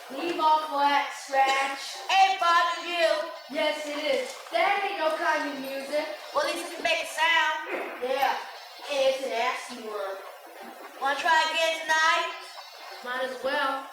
Leave off that, Scratch. Ain't bothering you. Yes, it is. That ain't no kind of music. Well, at least it can make a sound. Yeah, it's an nasty word. Wanna try again tonight? Might as well.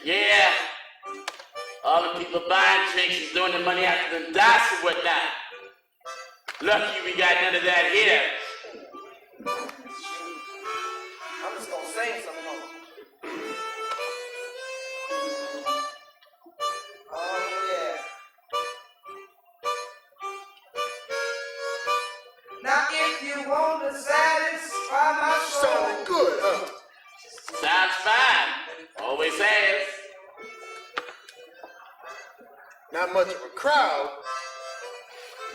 Yeah. All the people buying drinks and throwing the money after the dice and whatnot. Lucky we got none of that here. I'm just gonna sing some more. Oh yeah. Now if you want to satisfy my soul. Sounding good, huh? Sounds fine. Always has. Not much of a crowd.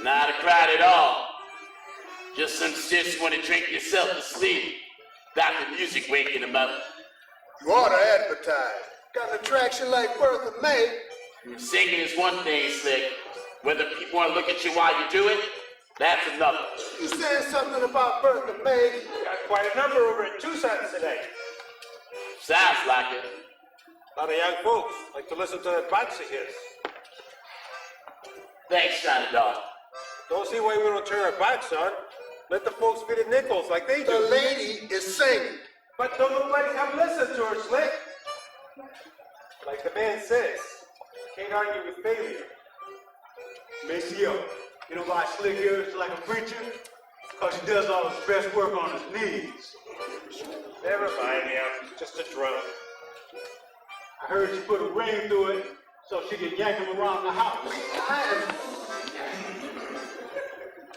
Not a crowd at all. Just some sis want to drink yourself to sleep. Got the music waking them up. You ought to advertise. Got an attraction like Bertha May. Singing is one thing, Slick. Whether people want to look at you while you do it, that's another. You saying something about Bertha May? Got quite a number over in Tucson today. Sounds like it. A lot of young folks like to listen to that box of his. Thanks, Johnny Dog. Don't see why we don't turn our backs on. Let the folks fit in nickels like they do. The lady is singing. But don't nobody come listen to her, Slick. Like the man says, can't argue with failure. Maceo, you know why Slick here is like a preacher? Because he does all his best work on his knees. Never mind him, just a drum. I heard she put a ring through it so she could yank him around the house.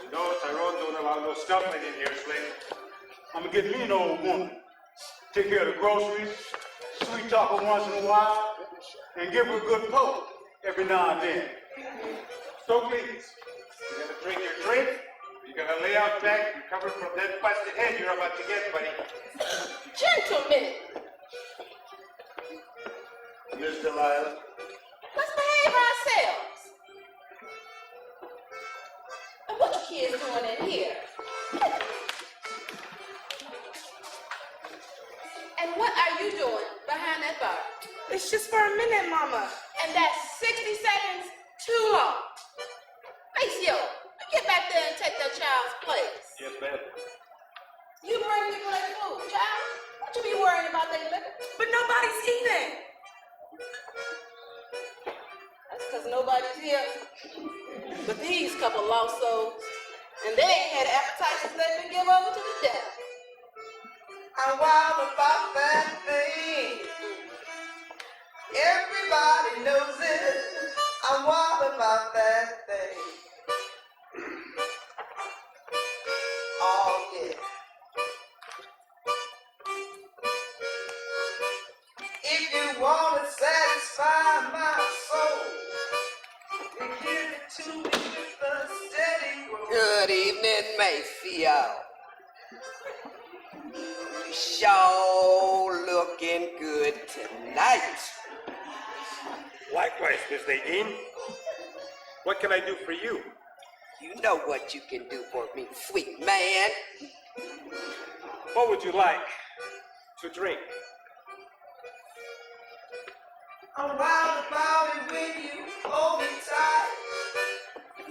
You know, Tyrone don't allow no stuffing in here, Slick. I'm gonna get me an old woman. Take care of the groceries, sweet talk her once in a while, and give her a good poke every now and then. So please, you gotta drink your drink, you're gonna lay out back and cover from that busted head you're about to get, buddy. Gentlemen, Miss Delilah. let's behave ourselves. And what you kids doing in here? And what are you doing behind that bar? It's just for a minute, Mama. And that's 60 seconds too long. Maceo, get back there and take that child's place. Yes, ma'am. You bring people that food, child. What you be worrying about that liquor? But nobody's eating. That's because nobody's here. But these couple lost souls, and they ain't had appetizers left and give over to the devil. I'm wild about that thing. Everybody knows it. I'm wild about that thing. Oh yeah. If you want to satisfy my soul, you give it to me with a steady roll. Good evening, Maceo. You sure looking good tonight. Likewise, Miss Nadine. What can I do for you? You know what you can do for me, sweet man. What would you like to drink? I'm wild about it when you hold me tight.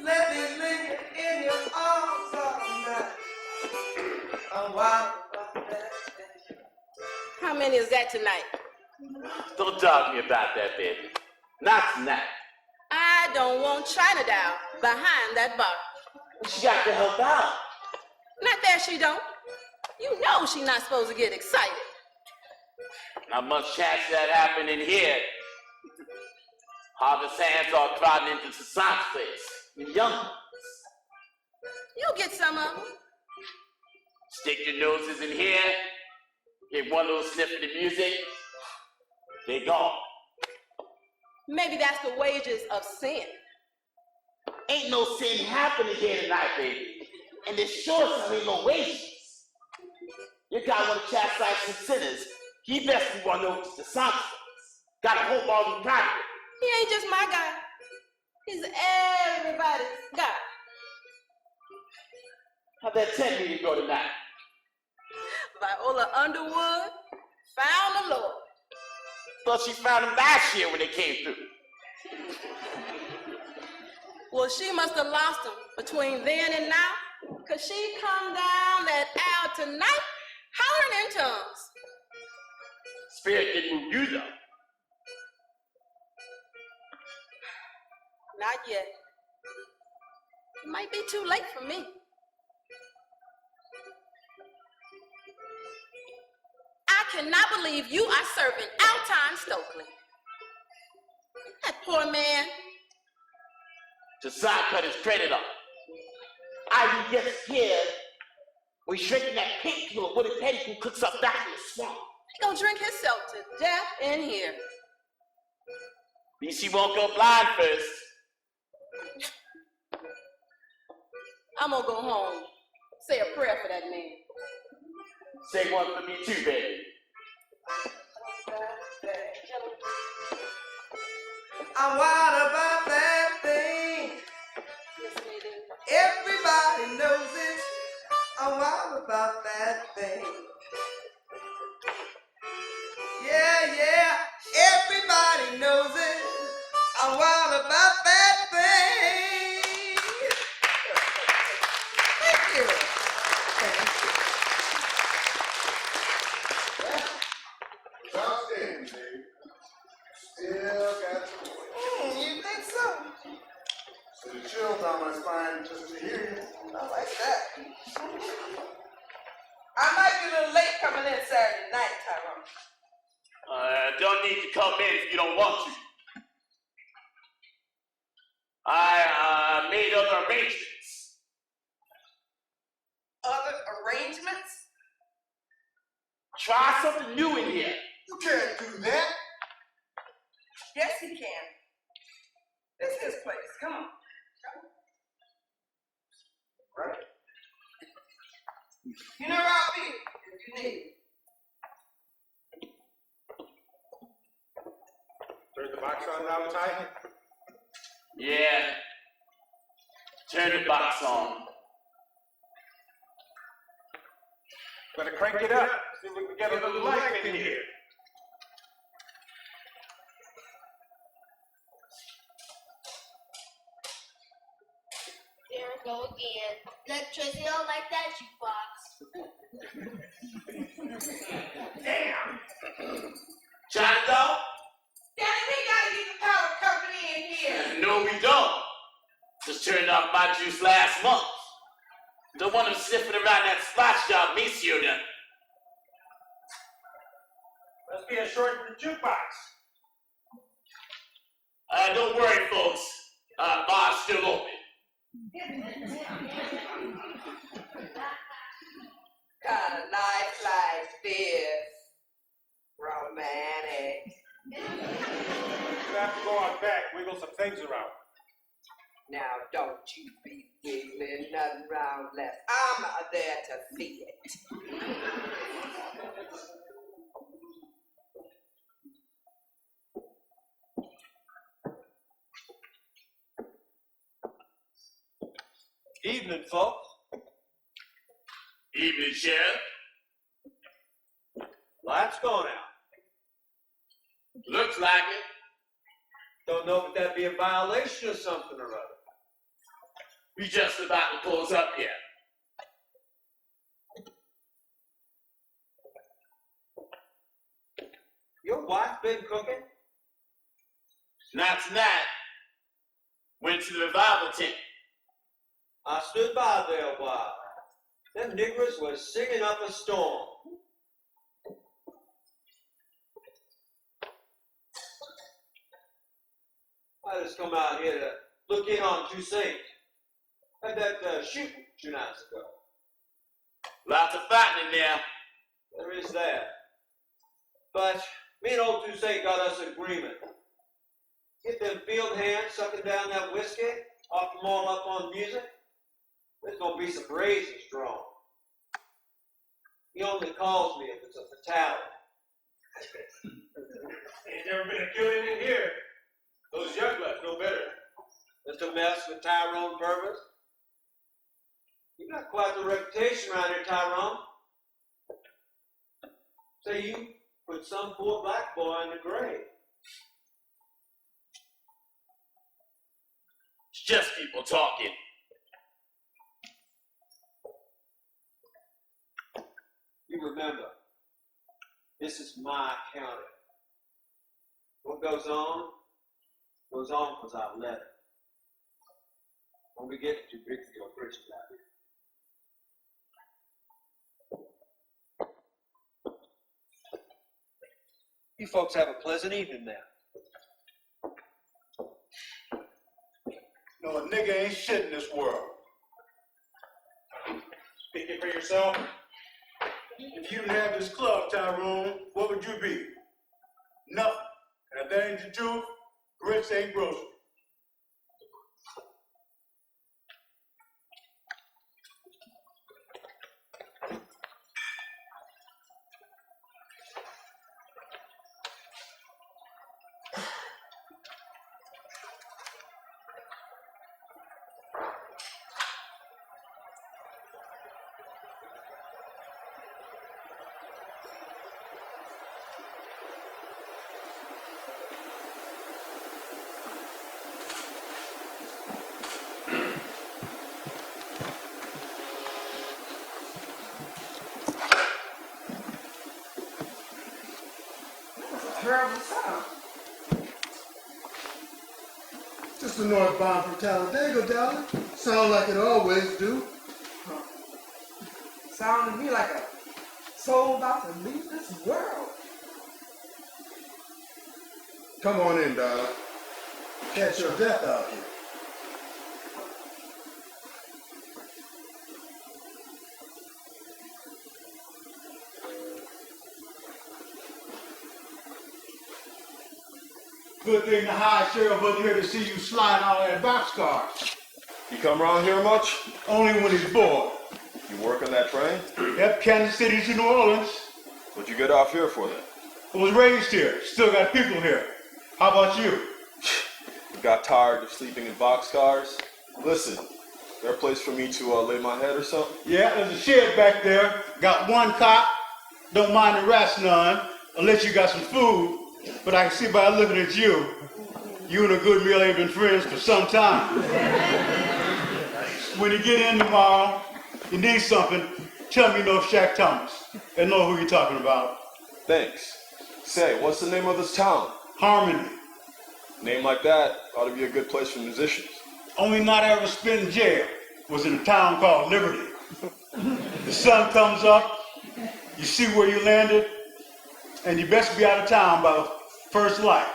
Let me linger in your arms all night. I'm wild about that. How many is that tonight? Don't talk to me about that, baby. Not tonight. I don't want China down behind that bar. She got to help out. Not that she don't. You know she's not supposed to get excited. Not much chance of that happening here. Harvest hands are crowding into the science place. The young ones. You'll get some of them. Stick your noses in here. Get one little sniff of the music. They gone. Maybe that's the wages of sin. Ain't no sin happening here tonight, baby. And there's sure some ain't no wages. You gotta want to chastise some sinners. He best be one of those the science place. Gotta hope all the time. He ain't just my guy. He's everybody's guy. How'd that tent meeting go tonight? Viola Underwood found the Lord. Thought she found him last year when they came through. Well, she must have lost him between then and now, because she come down that aisle tonight hollering in tongues. Spirit didn't move you, though. Not yet. It might be too late for me. I cannot believe you are serving Alton Stokely. That poor man. Josiah cut his credit off. Ivy gets scared. We shrinking that pink little wooden petty who cooks up back in the swamp. He gonna drink himself to death in here. At least he won't go blind first. I'm gonna go home. Say a prayer for that man. Say one for me too, baby. I'm wild about that thing. Everybody knows it. I'm wild about that thing. Yeah, yeah. Everybody knows it. I'm wild about that thing. Thank you. Outstanding, babe. Still got You think so? so the chill down my spine just to hear you. I like that. I might be a little late coming in Saturday night, Tyrone. Don't need to come in if you don't want to. I made other arrangements. Other arrangements? Try something new in here. You can't do that. Yes, he can. This is his place. Come on. Right? You know where I'll be if you need me. Turn the box on now, Ty. Yeah. Turn the box on. Better crank it up. See if we can get a little life in here. There we go again. Electricity don't like that jukebox. Damn. Trying to go? Daddy, we gotta get the power company in here. No, we don't. Just turned off my juice last month. Don't want them sniffing around that splash job Maceo done. Must be a short in the jukebox. Don't worry, folks. Bar's still open. Kind of nice like this. Romantic. You have to go on back, wiggle some things around. Now don't you be wiggling nothing round left. I'm there to see it. Evening, folks. Evening, Sheriff. Lights gone out. Looks like it. Don't know if that'd be a violation or something or other. We just about to close up here. Your wife been cooking? Not tonight. Went to the revival tent. I stood by there a while. Them niggers was singing up a storm. I just come out here to look in on two saints. Had that shooting 2 nights ago. Lots of fighting in there. There is that. But me and old two saint got us an agreement. Get them field hands sucking down that whiskey, off them all up on music. There's gonna be some brazen strong. He only calls me if it's a fatality. Ain't never been a killing in here. Those young bloods know better. Just to mess with Tyrone Purvis. You got quite the reputation around here, Tyrone. Say you put some poor black boy in the grave. It's just people talking. You remember, this is my county. What goes on because I let it. Don't be getting too big for your britches out here. You folks have a pleasant evening now. No, a nigga ain't shit in this world. Speaking for yourself, if you didn't have this club, Tyrone, what would you be? Nothing. And if that ain't the truth, grits ain't grocery. Terrible sound. Just the northbound from Talladega, darling. Sound like it always do. Sound to me like a soul about to leave this world. Come on in, darling. Catch your death out here. Good thing the high sheriff wasn't here to see you sliding all that boxcars. You come around here much? Only when he's bored. You work on that train? Yep, Kansas City to New Orleans. What'd you get off here for then? I was raised here. Still got people here. How about you? You got tired of sleeping in boxcars? Listen, there a place for me to lay my head or something? Yeah, there's a shed back there. Got one cot. Don't mind the rats none, unless you got some food. But I can see by looking at you, you and a good meal ain't been friends for some time. When you get in tomorrow, you need something, tell me you know Shaq Thomas and know who you're talking about. Thanks. Say, what's the name of this town? Harmony. Name like that ought to be a good place for musicians. Only night I ever spent in jail was in a town called Liberty. The sun comes up, you see where you landed, and you best be out of town by the first light.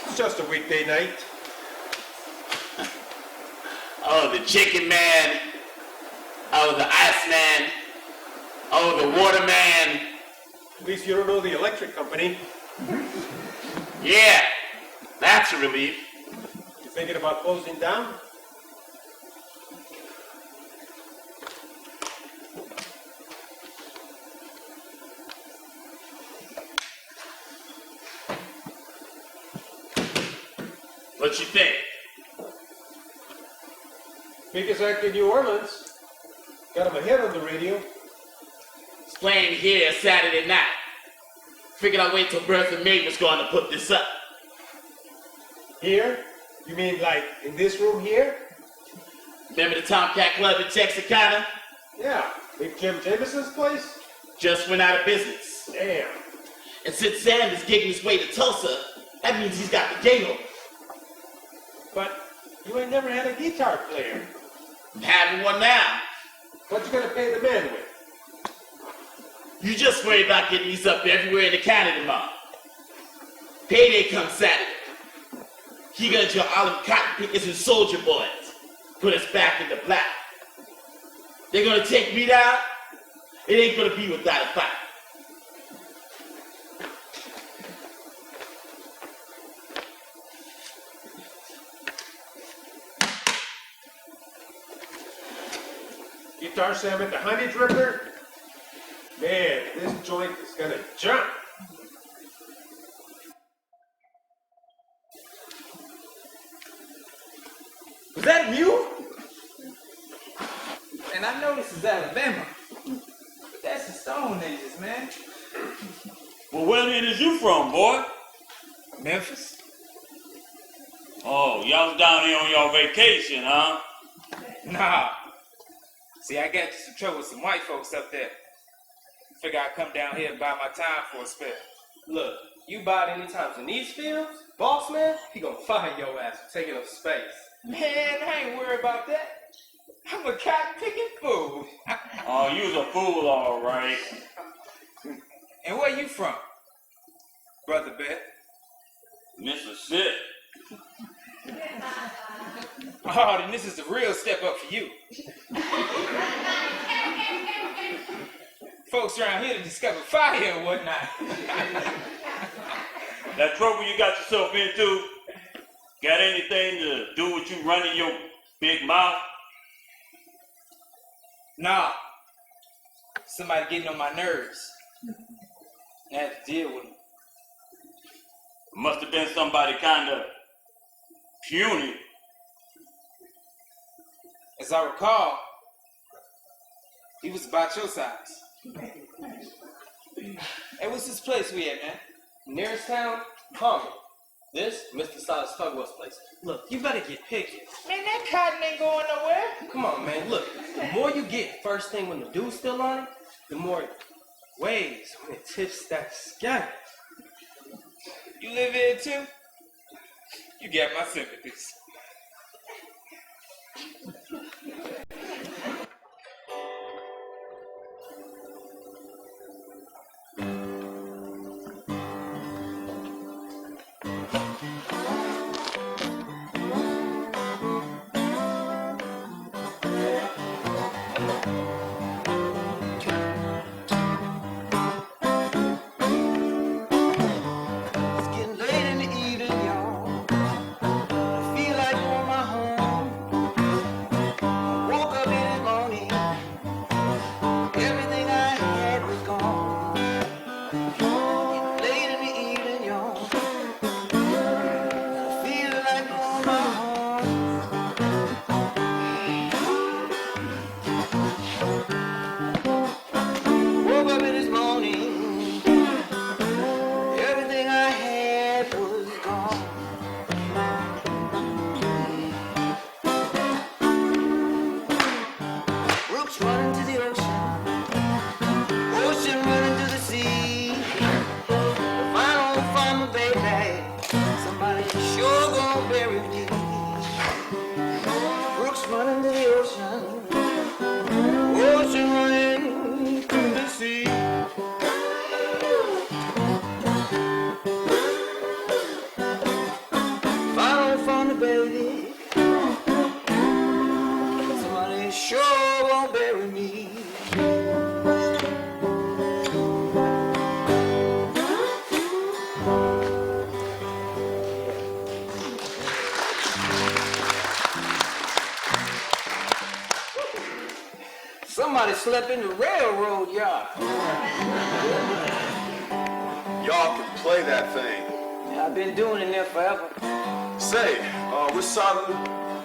It's just a weekday night. Oh, the chicken man. Oh, the ice man. Oh, the water man. At least you don't know the electric company. Yeah, that's a relief. You thinking about closing down? What you think? Biggest act in New Orleans. Got him a hit on the radio. It's playing here Saturday night. Figured I'd wait till Bertha May was going to put this up. Here? You mean like in this room here? Remember the Tomcat Club in Texarkana? Yeah. Big Jim Jameson's place? Just went out of business. Damn. And since Sam is gigging his way to Tulsa, that means he's got the gate open. But you ain't never had a guitar player. I'm having one now. What you gonna pay the man with? You just worry about getting these up everywhere in the county tomorrow. Payday comes Saturday. He gonna join all them cotton pickers and soldier boys. Put us back in the black. They're gonna take me down. It ain't gonna be without a fight. Guitar Sam at the Honeydripper? Man, this joint is gonna jump. Was that you? And I know this is Alabama, but that's the Stone Ages, man. Well, where is you from, boy? Memphis? Oh, y'all was down here on your vacation, huh? Nah. See, I got into some trouble with some white folks up there. Figure I'd come down here and buy my time for a spell. Look, you bought any times in these fields, boss man, he gonna fire your ass for taking up space. Man, I ain't worried about that. I'm a cotton picking fool. Oh, you was a fool, all right. And where you from, Brother Bet? Mississippi. Oh, then this is the real step up for you. Folks around here to discover fire and whatnot. That trouble you got yourself into, got anything to do with you running your big mouth? Nah. Somebody getting on my nerves. I have to deal with them. Must have been somebody kind of puny. As I recall, he was about your size. Hey, what's this place we at, man? Nearest town, Palmer. This, Mr. Silas Tugwell's place. Look, you better get picky. Man, that cotton ain't going nowhere. Come on, man. Look, the more you get first thing when the dew's still on it, the more it weighs when it tips that sky. You live here too? You got my sympathies. slept in the railroad yard. Y'all can play that thing. Yeah, I've been doing it there forever. Say, which side of the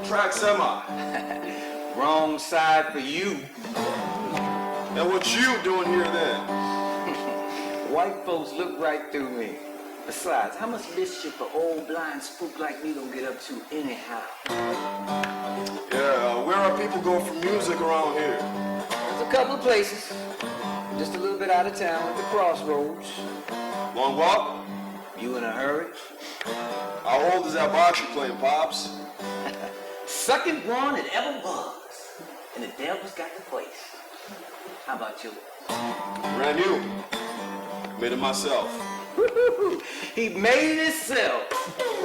tracks am I? Wrong side for you. And what you doing here then? White folks look right through me. Besides, how much mischief an old blind spook like me don't get up to anyhow? Yeah, where are people going for music around here? There's a couple of places. Just a little bit out of town at the crossroads. Long walk? You in a hurry? How old is that box you playing, Pops? Second one it ever was. And the devil's got the place. How about you? Brand new. Made it myself. He made it himself.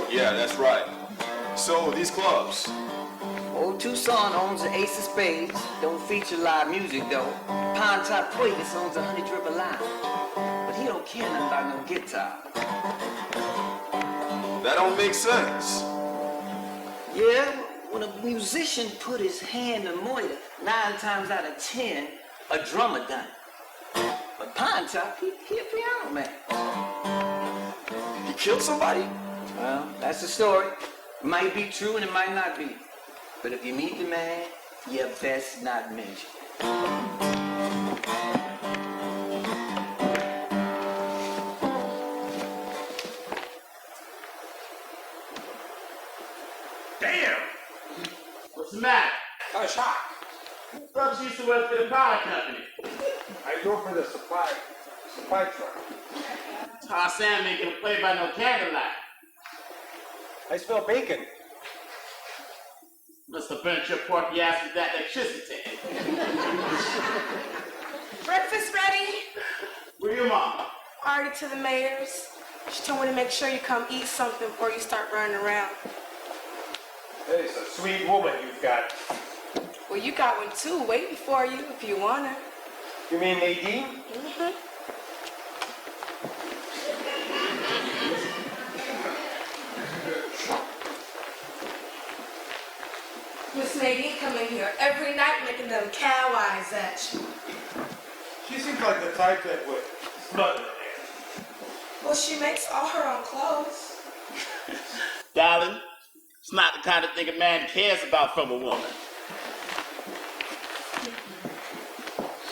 Yeah, that's right. So, these clubs. Old Tucson owns the Ace of Spades. Don't feature live music, though. Pine Top Quakers owns the Honeydripper line. But he don't care nothing about no guitar. That don't make sense. Yeah, when a musician put his hand to murder, 9 times out of 10, a drummer done it. But Pine Top, he a piano man. He killed somebody? Well, that's the story. It might be true and it might not be. But if you meet the man, you best not mention it. Damn! What's the matter? A shot. Brooks used to work for the power company. I go for the supply truck. Tarzan ain't gonna play by no candlelight. I smell bacon. Must have burnt your porky ass with that electricity. Breakfast ready? Where your mom? Already to the mayor's. She told me to make sure you come eat something before you start running around. Hey, it's a sweet woman you've got. Well, you got one too, waiting for you if you want her. You mean Nadine? Mm-hmm. Miss Nadine come in here every night making them cow eyes at you. She seems like the type that would smother her. Well, she makes all her own clothes. Darling, it's not the kind of thing a man cares about from a woman.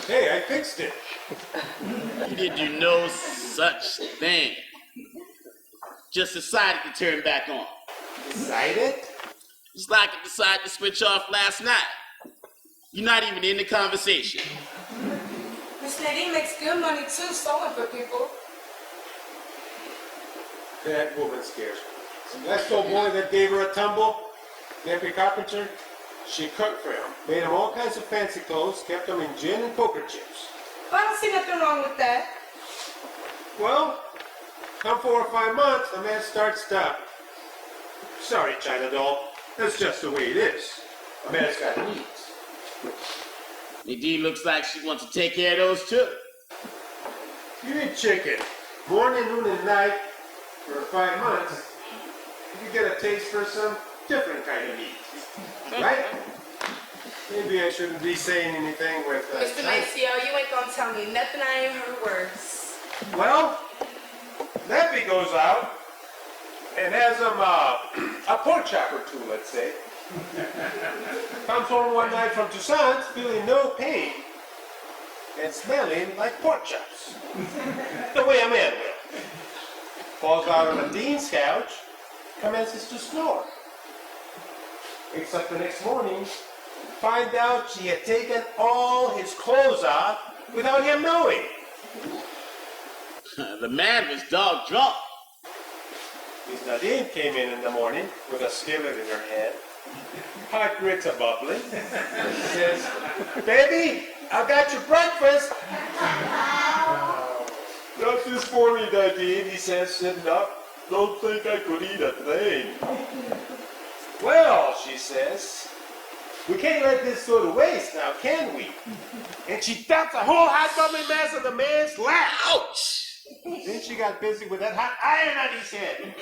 Hey, I fixed it. You didn't do no such thing. Just decided to turn back on. Decided? It's like I decided to switch off last night. You're not even in the conversation. Miss Nadine makes good money too, sewing for people. That woman scares me. That old boy that gave her a tumble, Nephew Carpenter, she cooked for him. Made him all kinds of fancy clothes, kept him in gin and poker chips. Well, I don't see nothing wrong with that. Well, come 4 or 5 months, the man starts to... Sorry, China doll. That's just the way it is. A man's got needs. Nadine looks like she wants to take care of those too. You eat chicken morning, noon, and night for 5 months. You get a taste for some different kind of meat. Right? Maybe I shouldn't be saying anything with... Mr. Maceo, you ain't gonna tell me nothing I ain't heard worse. Well, Nappy goes out and has him a pork chop or two, let's say. Comes home one night from Toussaint feeling no pain and smelling like pork chops. The way a man will. Falls out on the dean's couch, commences to snore. Wakes up the next morning, find out she had taken all his clothes off without him knowing. The man was dog drunk. Miss Nadine came in the morning with a skillet in her hand. Hot grits are bubbling. Says, "Baby, I got your breakfast." "Got this for me, Nadine," he says, sitting up. "Don't think I could eat a thing." "Well," she says, "we can't let this go to waste now, can we?" And she dumped a whole hot bubbling mess on the man's lap. Ouch! Then she got busy with that hot iron on his head.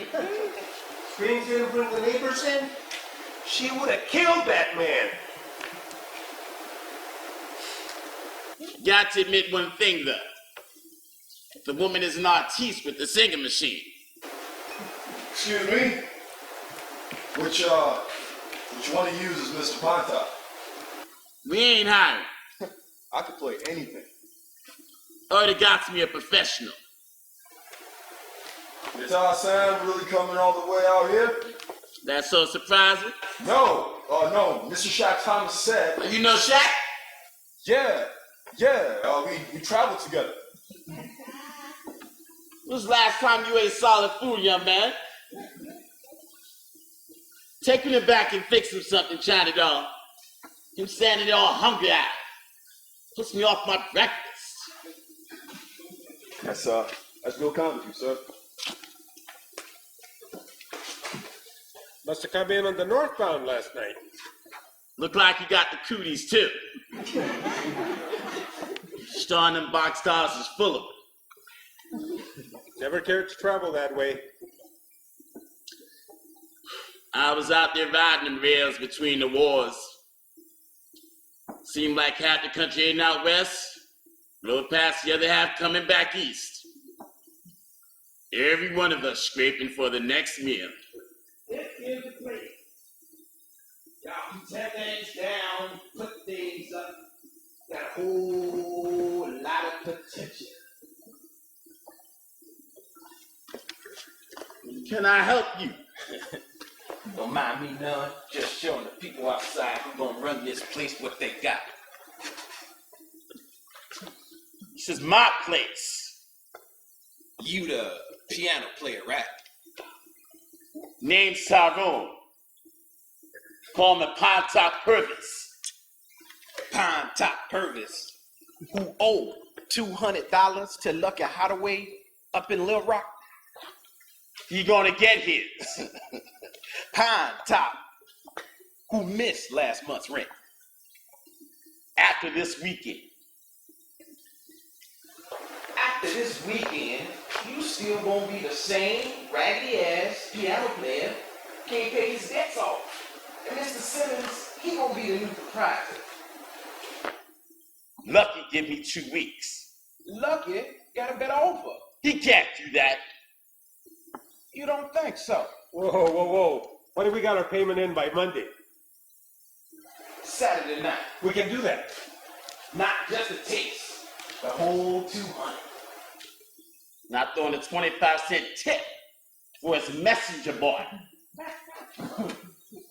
Screams in to bring the neighbors in. She would have killed that man. Got to admit one thing though. The woman is an artiste with the singing machine. Excuse me? Which one of you is Mr. Ponta? We ain't hiring. I could play anything. Or it got to be a professional. Guitar Sam really coming all the way out here? That's so surprising. No, Mr. Shaq Thomas said. You know Shaq? Yeah, we traveled together. When's the last time you ate solid food, young man? Taking it back and fix him something, China doll. Him standing there all hungry out. Puts me off my breakfast. That's real kind of you, sir. Must have come in on the northbound last night. Look like you got the cooties too. Starring them box stars is full of them. Never cared to travel that way. I was out there riding them rails between the wars. Seemed like half the country ain't out west, rode past the other half coming back east. Every one of us scraping for the next meal. This is the place. Y'all can tear things down, put things up. Got a whole lot of potential. Can I help you? Don't mind me none. Just showing the people outside who gonna run this place what they got. This is my place. You the piano player, right? Name's Tyrone. Call me Pine Top Purvis. Pine Top Purvis, who owed $200 to Lucky Hadaway up in Little Rock. He gonna get his. Pine Top, who missed last month's rent. After this weekend. After this weekend, you still gonna be the same raggedy ass piano player, can't pay his debts off. And Mr. Simmons, he gonna be the new proprietor. Lucky give me 2 weeks. Lucky got a better offer. He can't do that. You don't think so? Whoa. What if we got our payment in by Monday? Saturday night. We can do that. Not just a taste, the whole 200. Not throwing a 25-cent tip for his messenger boy.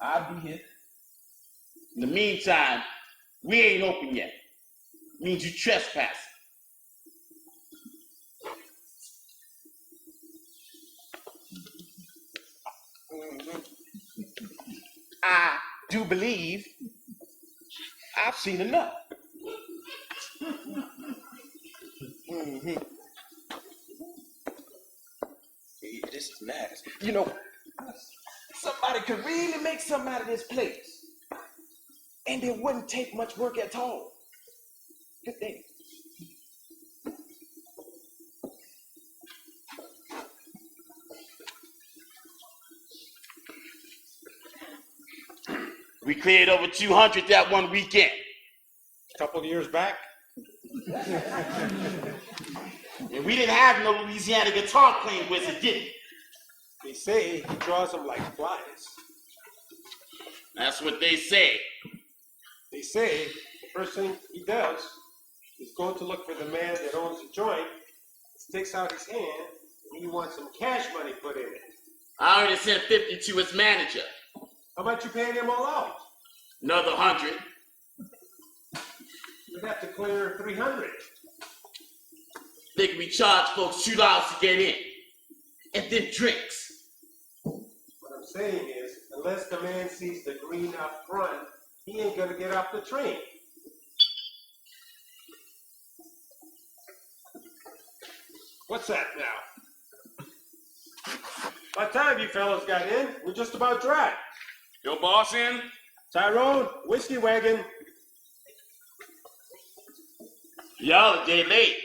I'll be here. In the meantime, we ain't open yet. Means you trespassing. I do believe I've seen enough. This is nice. You know, somebody could really make something out of this place. And it wouldn't take much work at all. Good thing. We cleared over 200 that one weekend. A couple of years back. And we didn't have no Louisiana guitar playing wizard, did we? They say he draws them like flies. That's what they say. They say the first thing he does is go to look for the man that owns the joint, sticks out his hand, and he wants some cash money put in it. I already sent 50 to his manager. How much you paying him all out? Another 100. You'd have to clear 300. Think we charge folks $2 to get in. And then drinks. What I'm saying is, unless the man sees the green up front, he ain't gonna get off the train. What's that now? By the time you fellas got in, we're just about dry. Your boss in? Tyrone, whiskey wagon. Y'all a day late.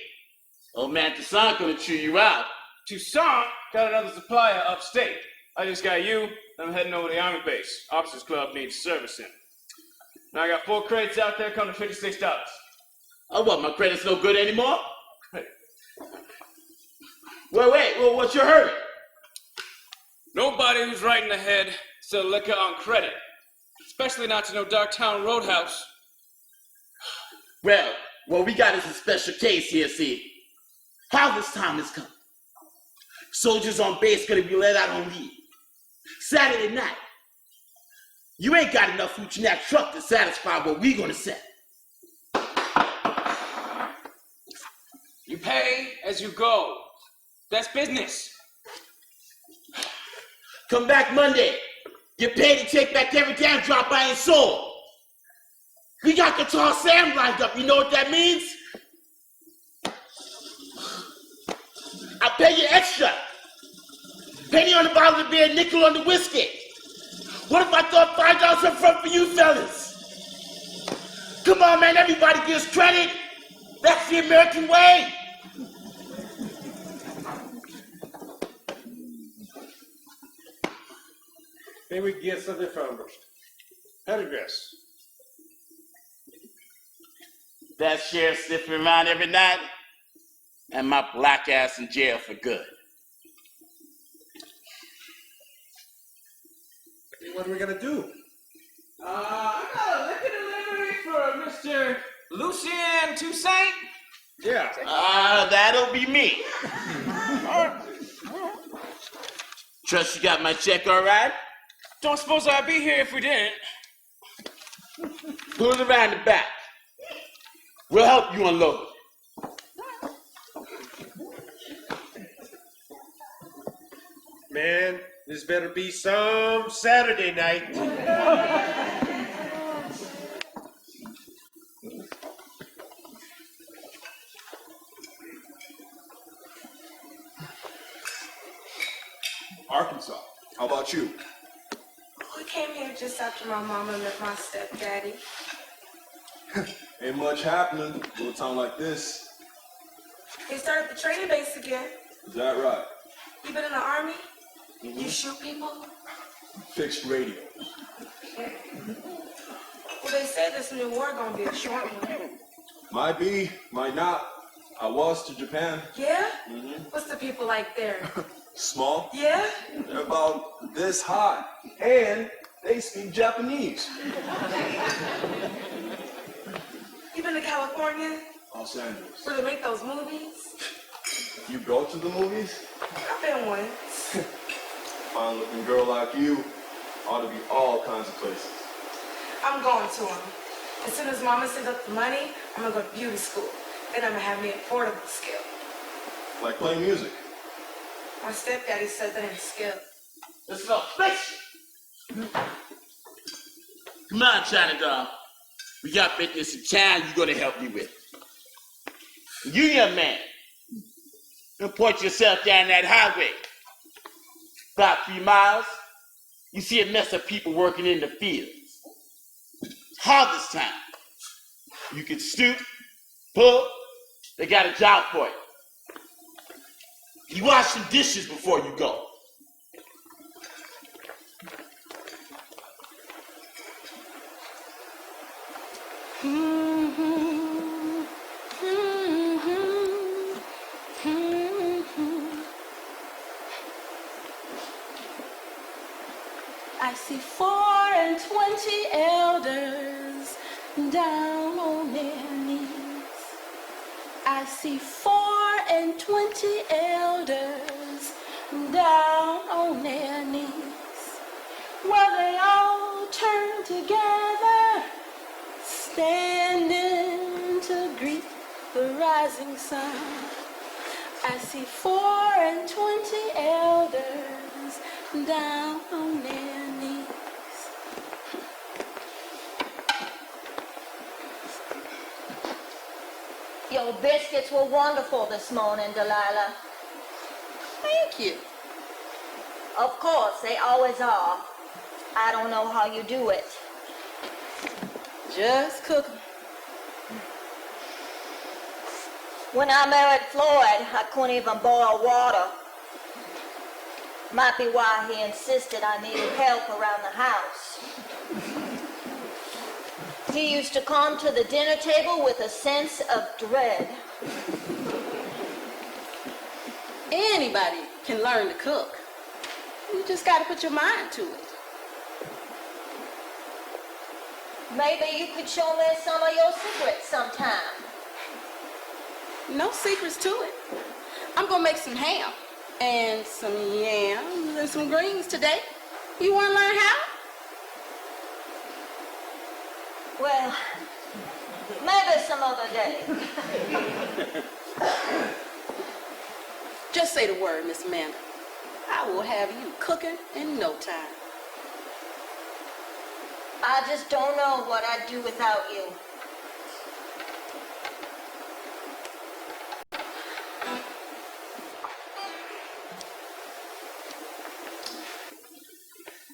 Old man Toussaint gonna chew you out. Toussaint got another supplier upstate. I just got you. I'm heading over to the Army base. Officers Club needs servicing. Now I got 4 crates out there, come to $56. Oh, what, my credit's no good anymore? Wait, well, what's your hurry? Nobody who's writing ahead sells liquor on credit, especially not to no Darktown Roadhouse. Well, what we got is a special case here, see. Harvest time is coming. Soldiers on base gonna be let out on leave. Saturday night. You ain't got enough food in that truck to satisfy what we gonna sell. You pay as you go. That's business. Come back Monday. Get paid and take back every damn drop I ain't sold. We got Guitar Sam lined up. You know what that means? I pay you extra. Penny on the bottle of beer, nickel on the whiskey. What if I thought $5 up front for you fellas? Come on, man, everybody gives credit. That's the American way. Maybe we can get something from Honeydripper. That sheriff sniffing around every night, and my black ass in jail for good. What are we gonna do? I got a liquor delivery for Mr. Lucien Toussaint. Yeah. That'll be me. Trust you got my check all right? Don't suppose I'd be here if we didn't. Pull it around the back. We'll help you unload it. Man, this better be some Saturday night. Arkansas. How about you? We came here just after my mama met my stepdaddy. Ain't much happening in a town like this. He started the training base again. Is that right? You been in the army? You shoot people? Fixed radio. Well, they say this new war gonna be a short one. Might be, might not. I was to Japan. Yeah? What's the people like there? Small. Yeah? They're about this high. And they speak Japanese. You been to California? Los Angeles. Where they make those movies? You go to the movies? I've been once. Fine looking girl like you ought to be all kinds of places. I'm going to them. As soon as mama sends up the money, I'm gonna go to beauty school. Then I'm gonna have me a portable skill. Like playing music. My stepdaddy said that ain't a skill. This is a fiction. Come on, China doll. We got business in town you're gonna help me with. You, young man, don't point yourself down that highway. About 3 miles, you see a mess of people working in the fields. It's harvest time. You can stoop, pull, they got a job for you. You wash some dishes before you go. I see 24 elders down on their knees. I see 24 elders down on their knees. Well, they all turn together, standing to greet the rising sun. I see 24 elders down on their knees. Your biscuits were wonderful this morning, Delilah. Thank you. Of course, they always are. I don't know how you do it. Just cook 'em. When I married Floyd, I couldn't even boil water. Might be why he insisted I needed help around the house. He used to come to the dinner table with a sense of dread. Anybody can learn to cook. You just got to put your mind to it. Maybe you could show me some of your secrets sometime. No secrets to it. I'm gonna make some ham and some yams and some greens today. You wanna learn how? Well, maybe some other day. Just say the word, Miss Amanda. I will have you cooking in no time. I just don't know what I'd do without you.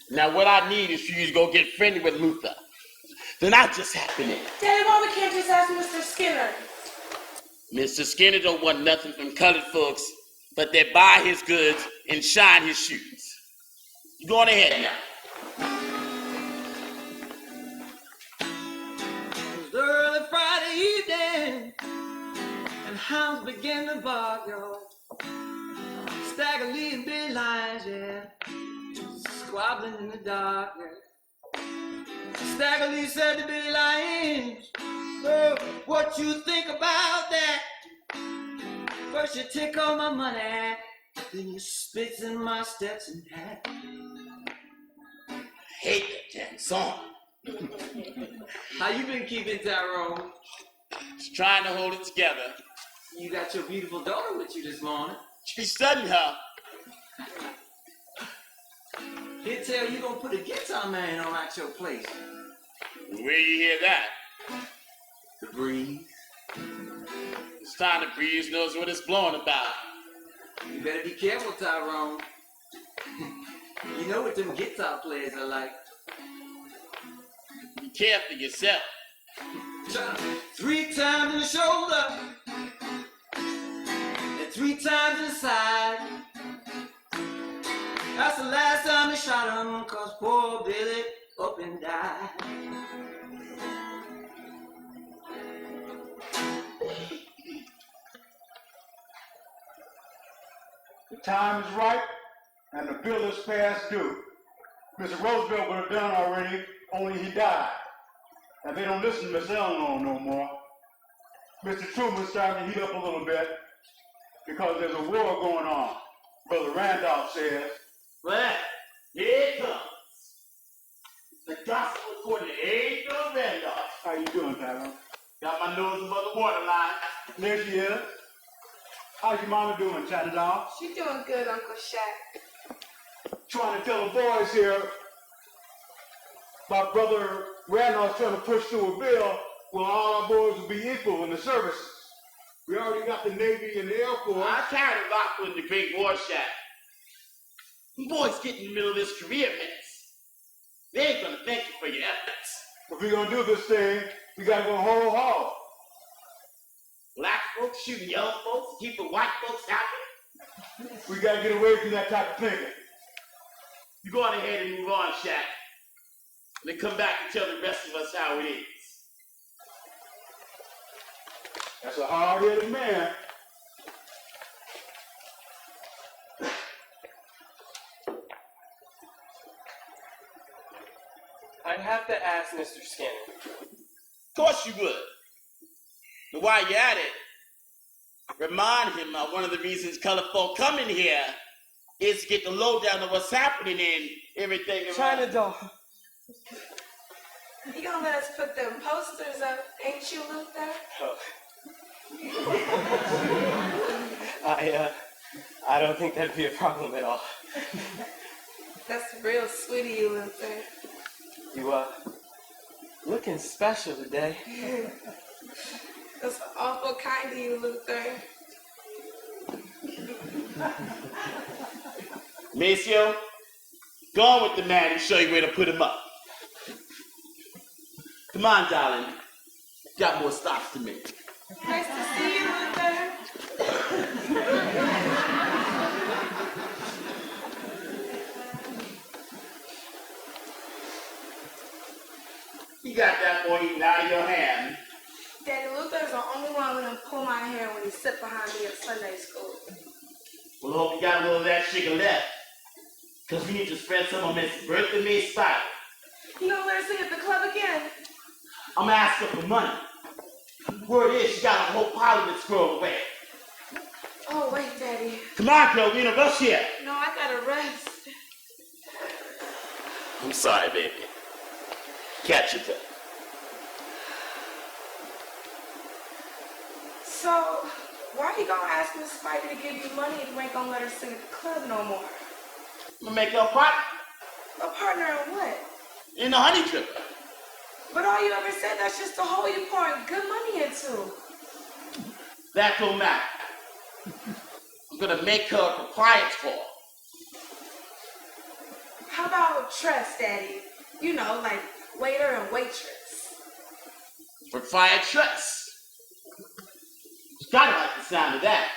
Now what I need is for you to go get friendly with Luther. Then I just happen in. Daddy, why we can't just ask Mr. Skinner? Mr. Skinner don't want nothing from colored folks, but they buy his goods and shine his shoes. You go on ahead now. It was early Friday evening, and hounds began to bark, y'all. Stagger Lee and Billy Lyons, yeah, squabbling in the dark, yeah. Stagger Lee said to Billy Lyons, "Oh, what you think about that? First you take all my money, then you spit in my Stetson hat." Hate that damn song. How you been keeping, Tyrone? Just trying to hold it together. You got your beautiful daughter with you this morning. She's studying her. He'll tell you gonna put a guitar man on at your place. Where you hear that? The breeze. It's time the breeze knows what it's blowing about. You better be careful, Tyrone. You know what them guitar players are like. Be careful yourself. 3 times in the shoulder and 3 times in the side. That's the last time they shot him, 'cause poor Billy up and died. The time is right, and the bill is past due. Mr. Roosevelt would have done already, only he died. And they don't listen to Miss Eleanor no more. Mr. Truman's starting to heat up a little bit because there's a war going on, Brother Randolph says. Well, here it comes. The gospel according to Angel Randolph. How you doing, Tyrone? Got my nose above the waterline. There she is. How's your mama doing, Chatterdown? She doing good, Uncle Shaq. Trying to tell the boys here about Brother Randolph trying to push through a bill where all our boys will be equal in the services. We already got the Navy and the Air Force. I carried a rock in the Great War Shack. You boys get in the middle of this career mess. They ain't gonna thank you for your efforts. If we're gonna do this thing, we gotta go whole hog. Black folks shooting yellow folks, keeping white folks happy. We gotta get away from that type of thinking. You go on ahead and move on, Shaq. Then come back and tell the rest of us how it is. That's a hard-headed man. I'd have to ask Mr. Skinner. Of course you would. But while you're at it, remind him one of the reasons colored folk come in here is to get the lowdown of what's happening in everything around. China doll. You gonna let us put them posters up, ain't you, Luther? Oh. I don't think that'd be a problem at all. That's real sweet of you, Luther. You, looking special today. That's awful kind of you, Luther. Maceo, go on with the man and show you where to put him up. Come on, darling. Got more stops to make. Nice to see you, Luther. You got that before eating out of your hand. Daddy Luther is the only one who done pull my hair when he sit behind me at Sunday school. Well, I hope you got a little of that sugar left. Because we need to spread some of Miss Bertha May's style. You gonna let her sing at the club again? I'm gonna ask her for money. Word is, she got a whole pile of this squirrel away. Oh, wait, Daddy. Come on, girl, we in a rush here. No, I gotta rest. I'm sorry, baby. Catch your breath. So, why are you gonna ask Miss Spidey to give you money if you ain't gonna let her sing at the club no more? I'm gonna make her a partner. A partner in what? In the Honeydripper. But all you ever said, that's just a hole you pouring good money into. That don't matter. I'm gonna make her a proprietor. How about trust, Daddy? You know, like waiter and waitress. Proprietress. You gotta like the sound of that.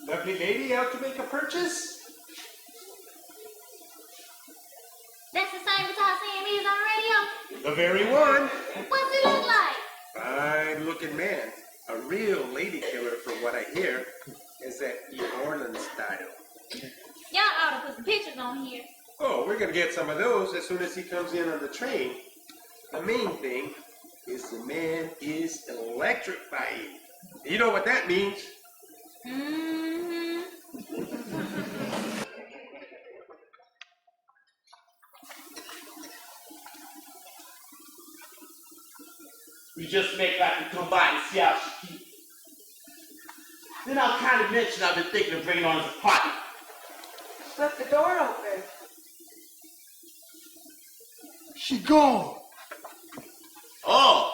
Lovely lady out to make a purchase? That's the same guitar saying is on the radio? The very one. What's it look like? Fine looking man. A real lady killer from what I hear. Is that New Orleans style. Y'all ought to put some pictures on here. Oh, we're gonna get some of those as soon as he comes in on the train. The main thing is the man is electrifying. You know what that means? Mm-hmm. We just make like we come by and see how she keeps. Then I'll kind of mention I've been thinking of bringing on as a partner. Left the door open. She gone. Oh.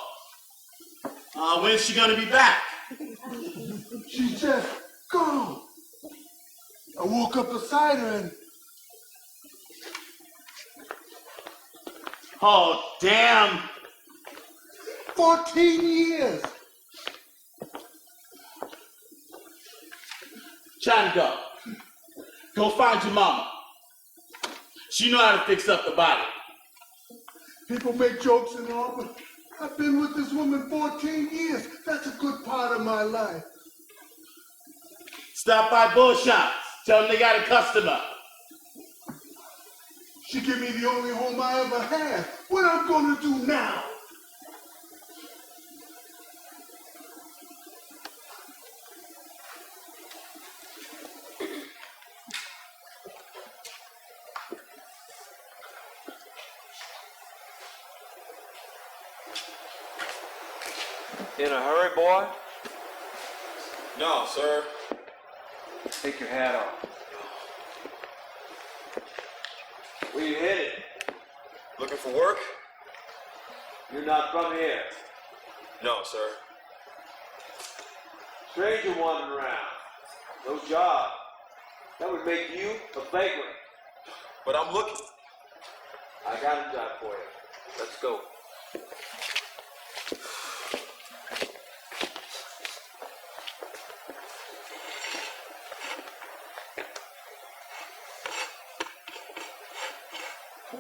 When's she gonna be back? She just gone. I woke up beside her and Oh, damn. 14 years. Trying to go. Go find your mama. She know how to fix up the body. People make jokes and all, but I've been with this woman 14 years. That's a good part of my life. Stop by bull shops. Tell them they got a customer. She gave me the only home I ever had. What I'm gonna do now? In a hurry, boy? No, sir. Take your hat off. Where you headed? Looking for work? You're not from here. No, sir. Stranger wandering around. No job. That would make you a vagrant. But I'm looking. I got a job for you. Let's go.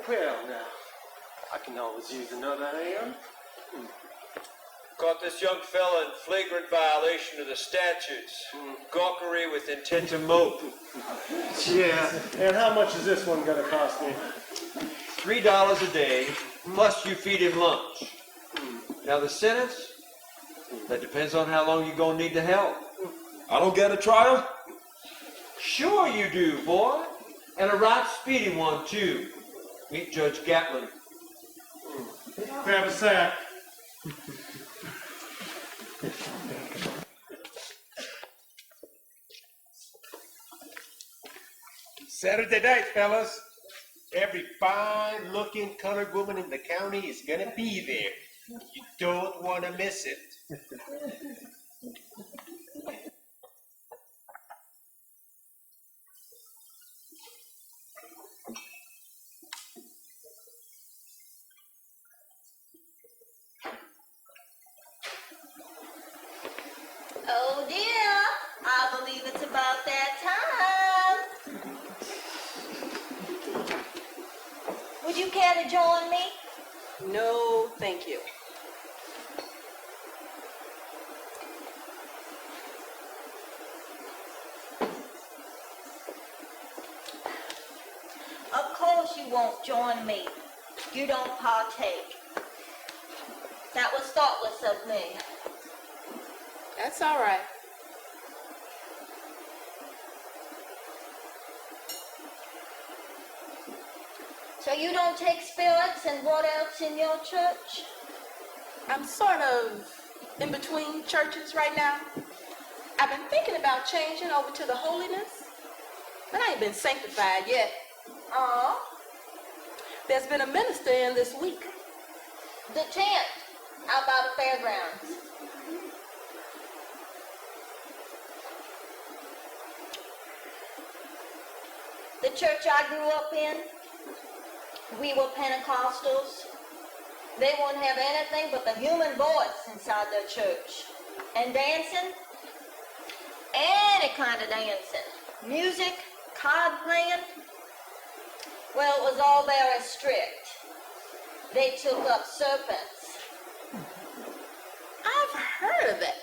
Well, now, I can always use another hand. Caught this young fella in flagrant violation of the statutes. Gawkery with intent to mope. Yeah, and how much is this one gonna cost me? $3 a day, plus you feed him lunch. Now the sentence? That depends on how long you're gonna need the help. I don't get a trial? Sure you do, boy. And a right speedy one, too. Meet Judge Gatlin. Grab a sack. Saturday night, fellas. Every fine-looking colored woman in the county is gonna be there. You don't want to miss it. Oh dear, I believe it's about that time. Would you care to join me? No, thank you. Of course you won't join me. You don't partake. That was thoughtless of me. That's all right. So you don't take spirits, and what else in your church? I'm sort of in between churches right now. I've been thinking about changing over to the holiness, but I ain't been sanctified yet. There's been a minister in this week. The tent out by the fairgrounds. The church I grew up in, we were Pentecostals. They wouldn't have anything but the human voice inside their church. And dancing, any kind of dancing. Music, card playing, well, it was all very strict. They took up serpents. I've heard of it.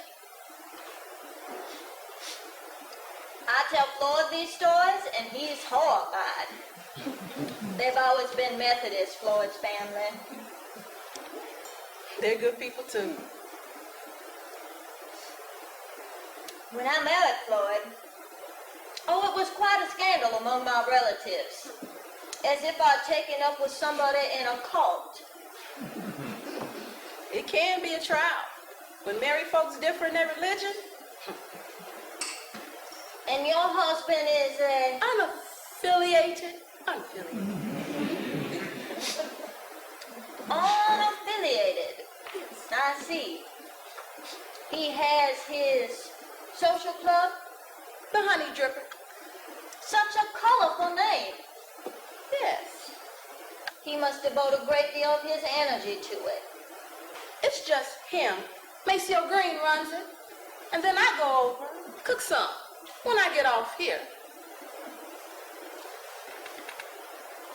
I tell Floyd these stories, and he's horrified. They've always been Methodist, Floyd's family. They're good people, too. When I married Floyd, it was quite a scandal among my relatives. As if I'd taken up with somebody in a cult. It can be a trial. When married folks differ in their religion. And your husband is a... Unaffiliated. Unaffiliated. I see. He has his social club? The Honeydripper. Such a colorful name. Yes. He must devote a great deal of his energy to it. It's just him. Maceo Green runs it. And then I go over, cook some when I get off here.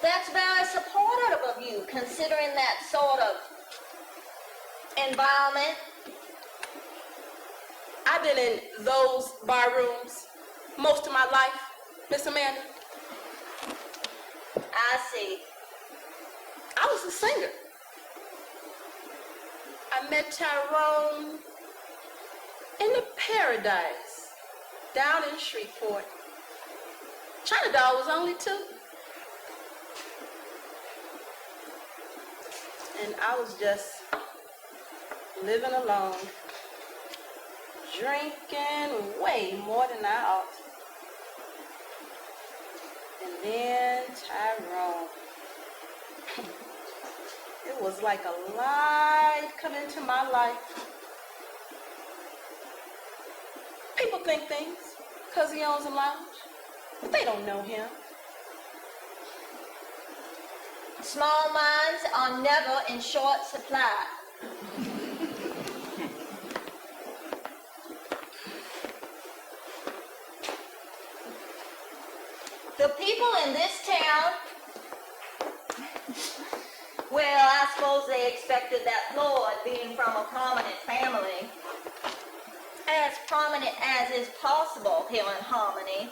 That's very supportive of you, considering that sort of environment. I've been in those bar rooms most of my life, Miss Amanda. I see. I was a singer. I met Tyrone in the Paradise down in Shreveport. China Doll was only 2. And I was just living alone, drinking way more than I ought. And then Tyrone. It was like a light come into my life. People think things because he owns a lounge, but they don't know him. Small minds are never in short supply. The people in this town, well, I suppose they expected that Floyd, being from a prominent family, as prominent as is possible here in Harmony,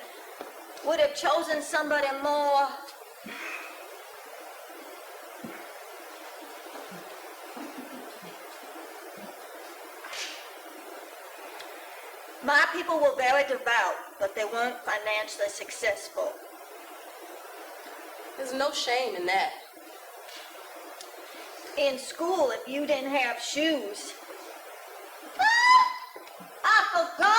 would have chosen somebody more my people were very devout, but they weren't financially successful. There's no shame in that. In school, if you didn't have shoes, I forgot.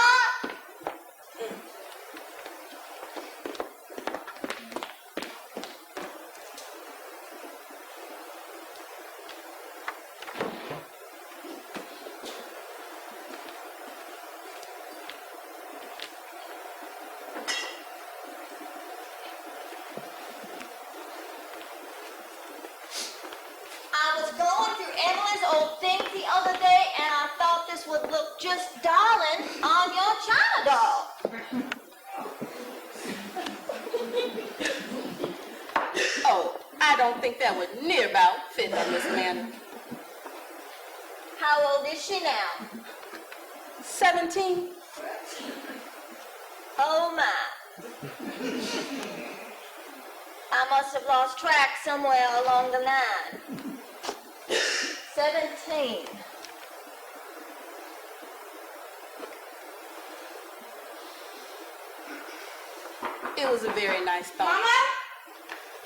I was going through Emily's old things the other day, and I thought this would look just darling on your don't think that would near about fit her, Miss Amanda. How old is she now? 17. Oh my. I must have lost track somewhere along the line. 17. It was a very nice thought.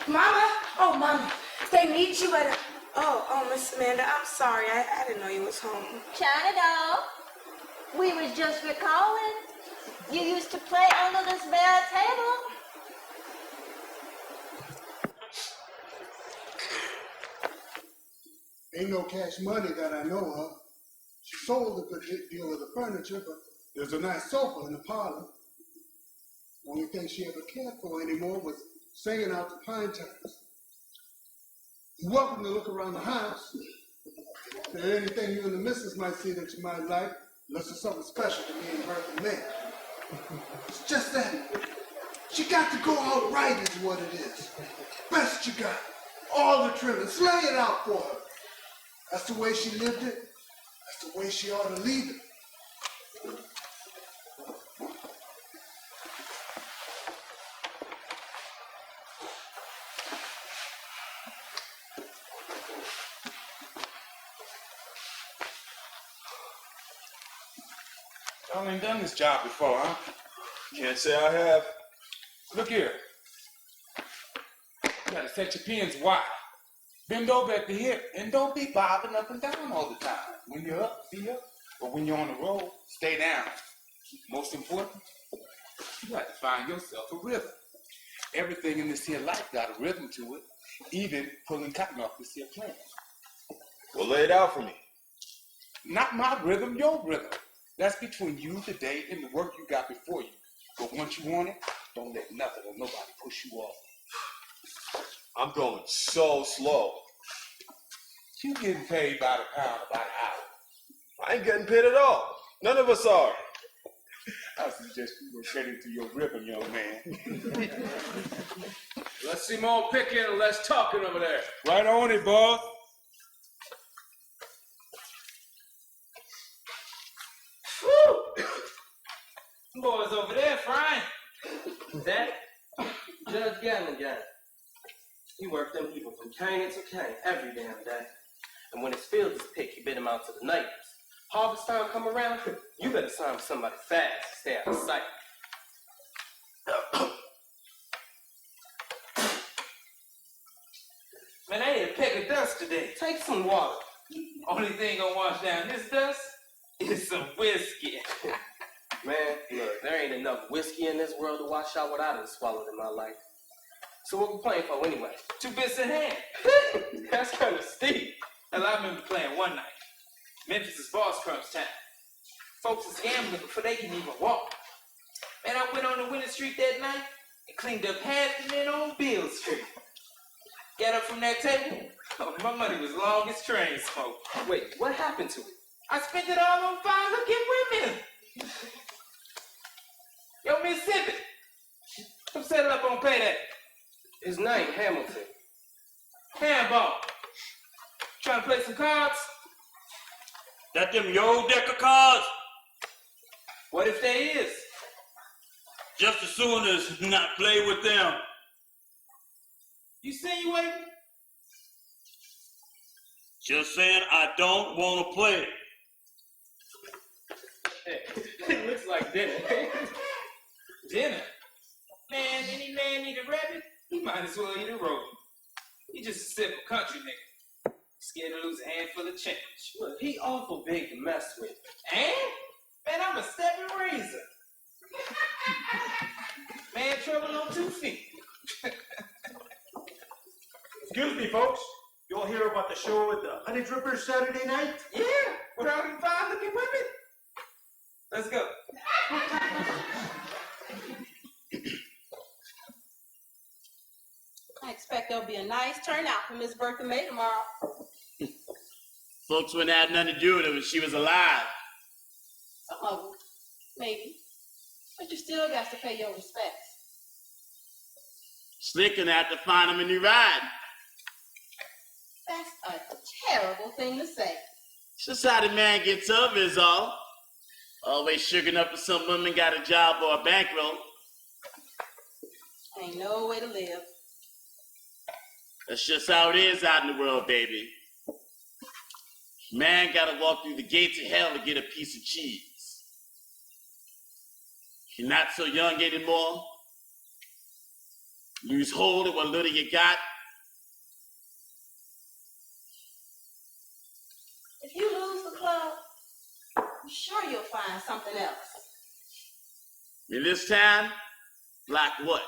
Mama? Oh, Mama. They need you at a... Oh, Miss Amanda, I'm sorry. I didn't know you was home. China doll, we was just recalling. You used to play under this bare table. Ain't no cash money that I know of. She sold a good deal of the furniture, but there's a nice sofa in the parlor. Only thing she ever cared for anymore was singing out the pine times. You're welcome to look around the house. If there's anything you and the missus might see that you might like, unless there's something special to me and Bertha May. It's just that she got to go out right is what it is. Best you got. All the trimmings. Lay it out for her. That's the way she lived it. That's the way she ought to leave it. Y'all ain't done this job before, huh? Can't say I have. Look here. You gotta set your pins wide. Bend over at the hip and don't be bobbing up and down all the time. When you're up, be up. But when you're on the road, stay down. Most important, you got to find yourself a rhythm. Everything in this here life got a rhythm to it, even pulling cotton off this here plant. Well, lay it out for me. Not my rhythm, your rhythm. That's between you today and the work you got before you. But once you want it, don't let nothing or nobody push you off. I'm going so slow. You getting paid by the pound, by the hour. I ain't getting paid at all. None of us are. I suggest you go get into your rhythm, young man. Let's see more picking and less talking over there. Right on it, boss. Woo! Boys over there frying. That Judge Gannon guy. He worked them people from cane to cane every damn day. And when his field is picked, he bid him out to the neighbors. Harvest time come around, you better sign with somebody fast to stay out of sight. Man, I ate a peck of dust today. Take some water. Only thing gonna wash down this dust is some whiskey. Man, look, there ain't enough whiskey in this world to wash out what I done swallowed in my life. So what we playing for anyway? 2 bits in hand. That's kind of steep. Hell, I remember playing one night. Memphis is boss crunch time. Folks is gambling before they can even walk. Man, I went on the winning streak that night and cleaned up half the men on Bill Street. Got up from that table. Oh, my money was long as train smoke. Wait, what happened to it? I spent it all on 5 looking women. Yo, Mississippi, come settle up on pay that. His name, Hamilton. Handball. Trying to play some cards? That them your old deck of cards? What if they is? Just as soon as not play with them. You insinuating? Just saying I don't want to play. It looks like dinner. Dinner? Man, any man need a rabbit? He might as well eat a rodent. He just a simple country nigga. Scared to lose a handful of change. Look, he awful big to mess with. And? Man, I'm a stepping razor. Man, trouble on 2 feet. Excuse me, folks. You all hear about the show at the Honeydripper Saturday night? Yeah, with all them fine looking women. Let's go. I expect there'll be a nice turnout for Miss Bertha May tomorrow. Folks wouldn't have nothing to do with it if she was alive. Some of them, maybe. But you still got to pay your respects. Slick gonna have to find them in your ride. That's a terrible thing to say. It's just how the man gets over is all. Always sugaring up to some woman got a job or a bankroll. Ain't no way to live. That's just how it is out in the world, baby. Man gotta walk through the gates of hell to get a piece of cheese. You're not so young anymore. Lose hold of what little you got. If you lose the club, I'm sure you'll find something else. In this town, like what?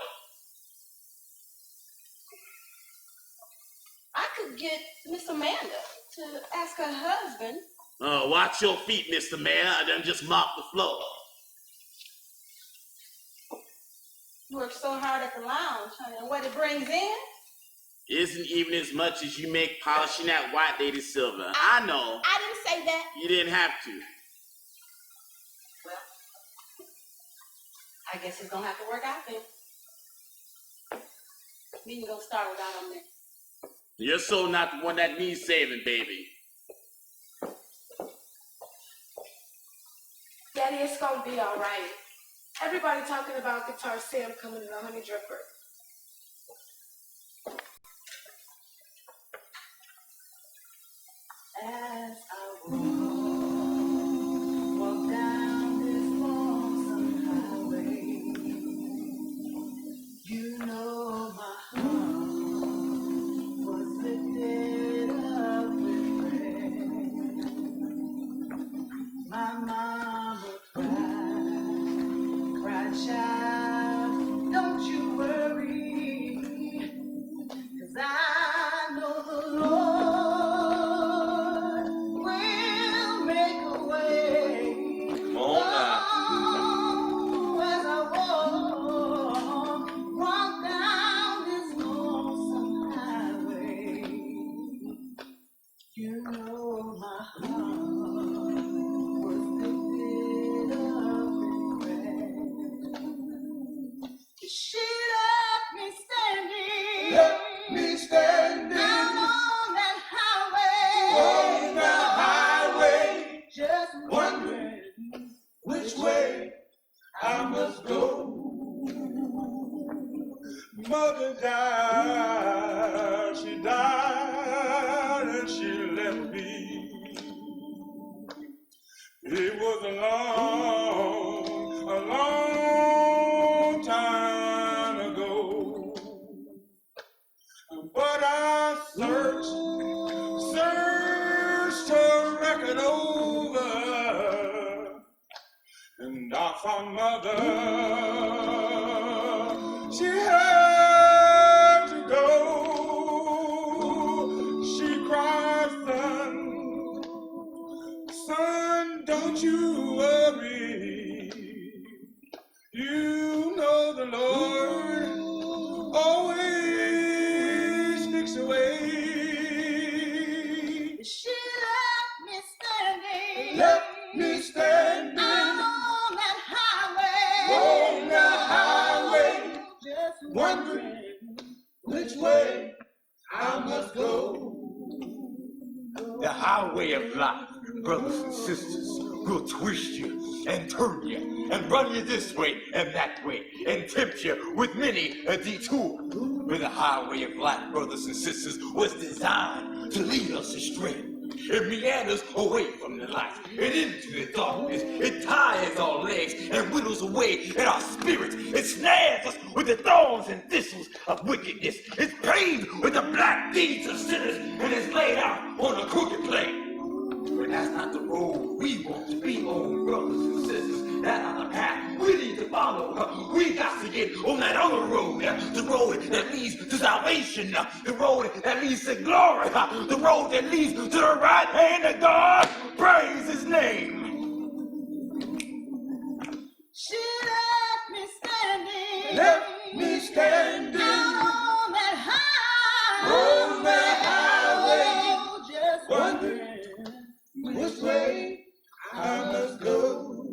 I could get Miss Amanda to ask her husband. Oh, watch your feet, Mr. Mayor. I done just mopped the floor. You work so hard at the lounge, and what it brings in? Isn't even as much as you make polishing that white lady silver. I know. I didn't say that. You didn't have to. Well, I guess it's gonna have to work out then. Meeting gonna start without him there. Your soul not the one that needs saving, baby. Daddy, it's gonna be all right. Everybody talking about Guitar Sam coming to the Honeydripper. As I walk down this lonesome highway, you know my heart was lifted up with prayer. My mama cried, child, don't you worry, 'cause I know the Lord will make a way. Come on now. Oh, as I walk down this lonesome highway, you know my heart was lifted up in prayer. She left me standing. Left me standing out on that highway. on the highway, Just wondering which way I must go. Mother died, she died, and she left me. It was a long time ago. But I searched her record over, and I found Mother. She had to go. She cried, son, don't you worry. You know the Lord always makes a way. She left me standing. Left me standing out on that highway. on the highway, Just wondering which way I must go. The highway of life, brothers and sisters, will twist you and turn you and run you this way and that way and tempt you with many a detour. But the highway of life, brothers and sisters, was designed to lead us astray. It meanders away from the light and into the darkness. It ties our legs and whittles away at our spirits. It snares us with the thorns and thistles of wickedness. It's paved with the black deeds of sinners and is laid out on a crooked plain. But that's not the road we want to be on, brothers and sisters. That's not the path we need to follow. We got to get on that other road, the road that leads to salvation, the road that leads to glory, the road that leads to the right hand of God. Praise His name. She left me standing. Left me standing out on that on the highway, Just wondering which way I must go.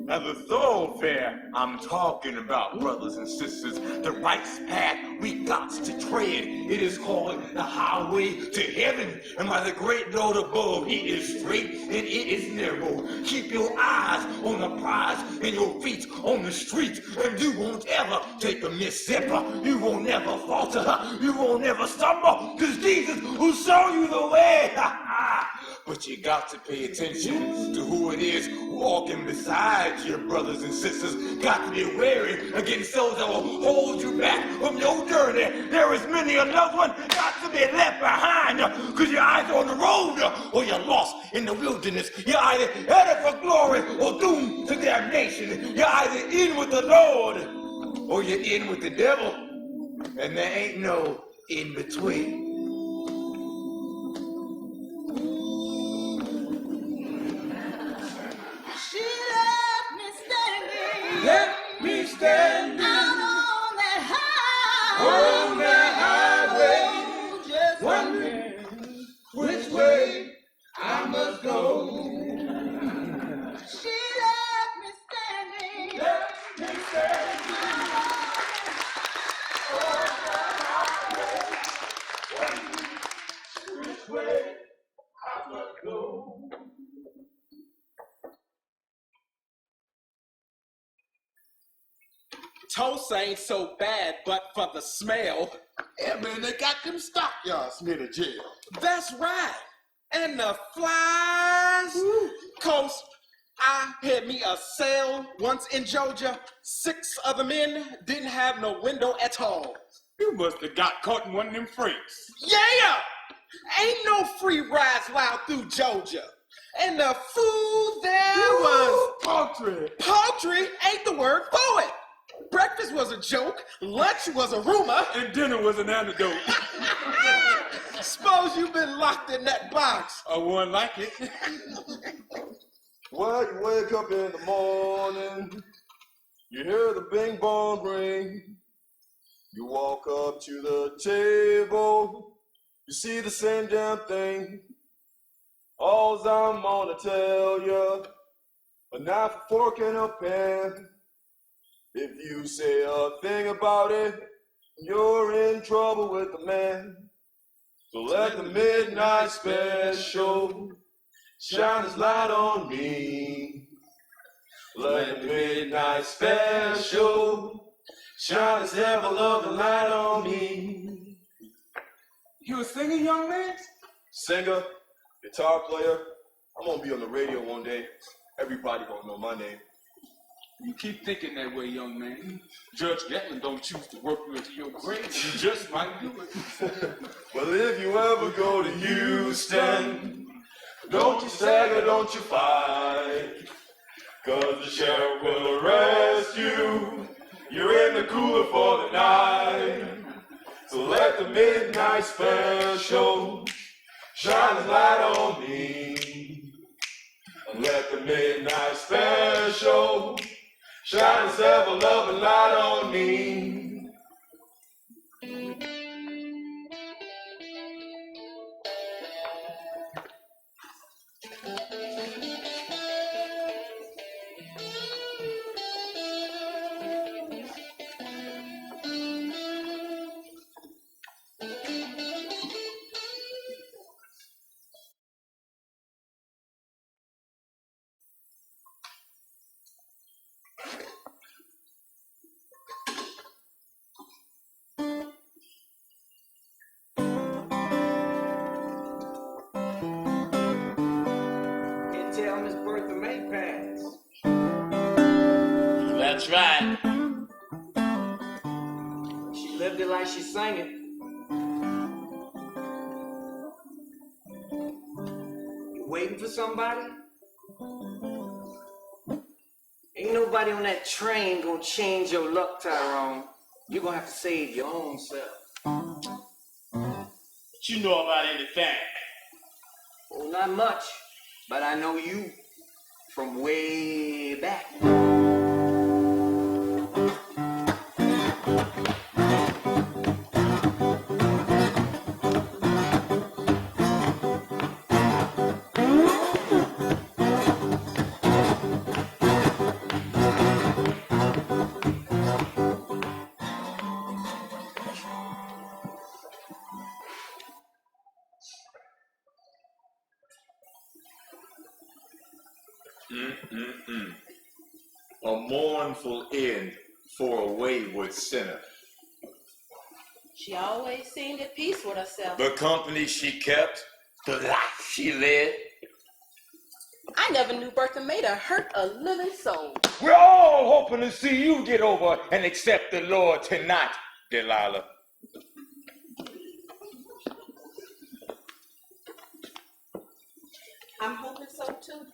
Now the thought welfare I'm talking about, brothers and sisters. The right path we got to tread. It is called the highway to heaven. And by the great Lord above, it is straight and it is narrow. Keep your eyes on the prize and your feet on the street. And you won't ever take a misstep. You won't never falter. You won't never stumble. Because Jesus will show you the way. But you got to pay attention to who it is walking beside you, brothers and sisters. Got to be wary against those that will hold you back from your journey. There is many another one got to be left behind, because you're either on the road or you're lost in the wilderness. You're either headed for glory or doomed to damnation. You're either in with the Lord or you're in with the devil, and there ain't no in between. Let me stand out on that highway, just wondering which way I must go. She left me standing. Let me stand which way I must go. Tulsa ain't so bad, but for the smell. Yeah, man, they got them stockyards near the jail. That's right. And the flies. Coast, I had me a cell once in Georgia. 6 other men didn't have no window at all. You must have got caught in one of them freaks. Yeah! Ain't no free rides allowed through Georgia. And the food there was... Poultry. Poultry ain't the word for it. Breakfast was a joke, lunch was a rumor, and dinner was an antidote. Suppose you've been locked in that box. I wouldn't like it. Well, you wake up in the morning, you hear the bing bong ring, you walk up to the table, you see the same damn thing. All's I'm gonna tell you, a knife, a fork, and a pen. If you say a thing about it, you're in trouble with the man. So let the midnight special shine its light on me. Let the midnight special shine its ever-loving light on me. You a singing, young man? Singer, guitar player, I'm gonna be on the radio one day. Everybody gonna know my name. You keep thinking that way, young man. Judge Gatlin don't choose to work you into your grave. You just might do it. Well, if you ever go to Houston, don't you stagger, don't you fight, 'cause the sheriff will arrest you. You're in the cooler for the night. So let the midnight special shine its light on me. Let the midnight special shine its ever-loving light on me. Can't tell Miss Bertha May passed. That's right. She lived it like she sang it. You waiting for somebody? Ain't nobody on that train gonna change your luck, Tyrone. You're gonna have to save your own self. What you know about anything? Well, not much, but I know you from way back. mournful end for a wayward sinner. She always seemed at peace with herself. The company she kept, the life she led. I never knew Bertha Maida hurt a living soul. We're all hoping to see you get over and accept the Lord tonight, Delilah. I'm hoping so too.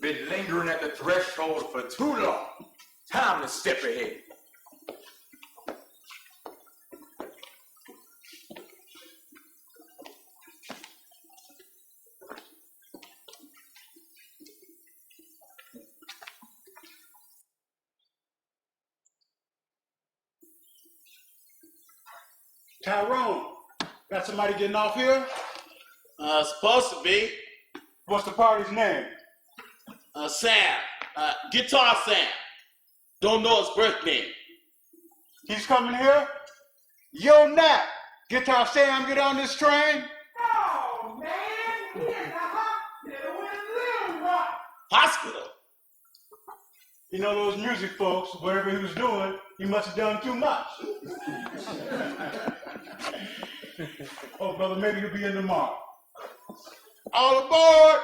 Been lingering at the threshold for too long. Time to step ahead. Tyrone, got somebody getting off here? Supposed to be. What's the party's name? Sam. Guitar Sam. Don't know his birth name. He's coming here? Yo, Nat, Guitar Sam, get on this train? Oh, man, he in the hospital with Little Rock. Hospital? You know those music folks, whatever he was doing, he must have done too much. Oh, brother, maybe he'll be in tomorrow. All aboard!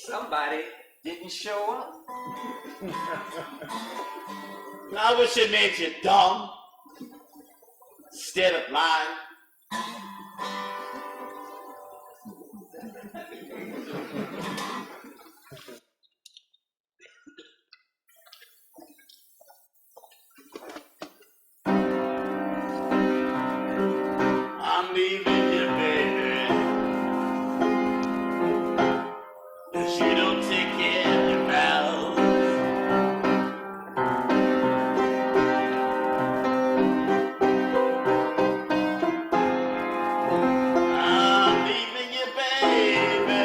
Somebody didn't show up. I wish it made you dumb instead of blind. I'm leaving you, baby, 'cause you don't take care of your mouth. I'm leaving you, baby,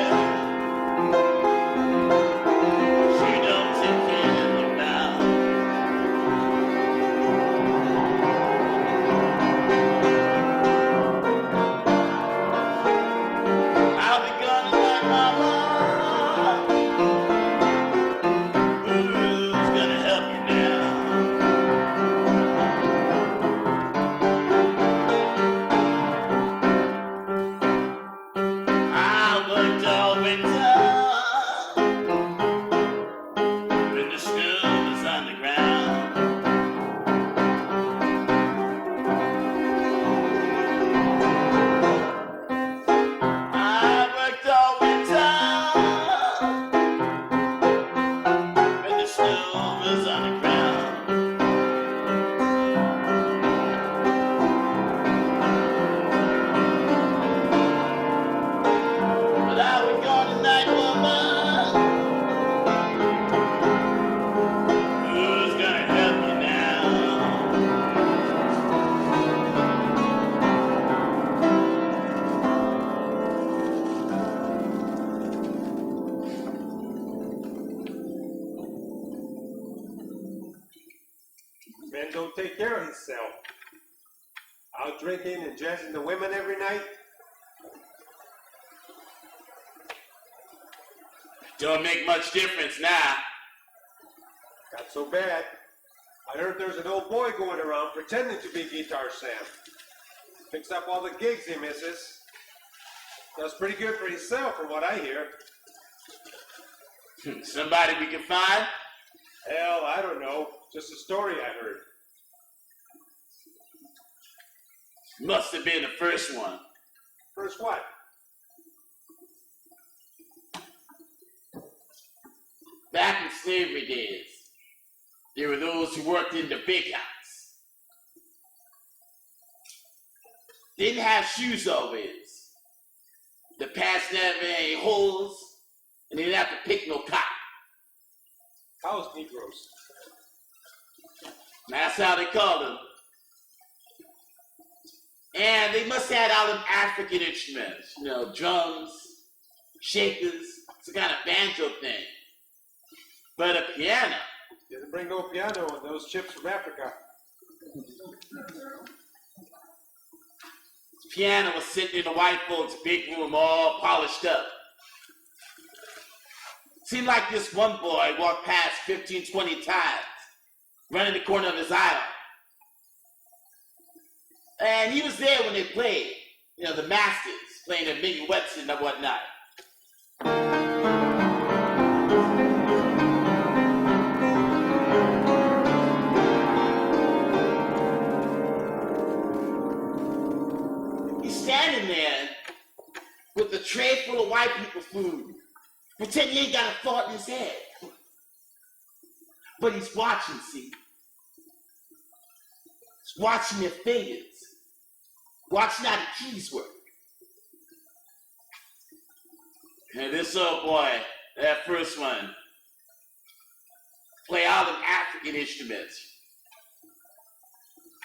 'cause you don't take care of your mouth. I'll be gone tonight, mama. Who's gonna help you now? I worked all winter when the snow was on the ground. I worked all winter when the snow was on the ground. But I was gone tonight, woman. Who's gonna help you now? Man don't take care of himself. Out drinking and jazzing the women every night. Don't make much difference now. Not so bad. I heard there's an old boy going around pretending to be Guitar Sam. Picks up all the gigs he misses. Does pretty good for himself from what I hear. Somebody we can find? Hell, I don't know. Just a story I heard. Must have been the first one. First what? Back in slavery days, there were those who worked in the big house. Didn't have shoes always. The pants never had any holes, and they didn't have to pick no cotton. House Negroes. That's how they called them. And they must have had all them African instruments, you know, drums, shakers, some kind of banjo thing. But a piano. Didn't bring no piano on those chips from Africa. Piano was sitting in the white folks' big room all polished up. Seemed like this one boy walked past 15, 20 times, running the corner of his aisle. And he was there when they played, the Masters, playing their minuets and whatnot. He's standing there with a tray full of white people food, pretending he ain't got a thought in his head. But he's watching, see? He's watching their fingers, watching how the keys work. And this old boy, that first one, play all them African instruments.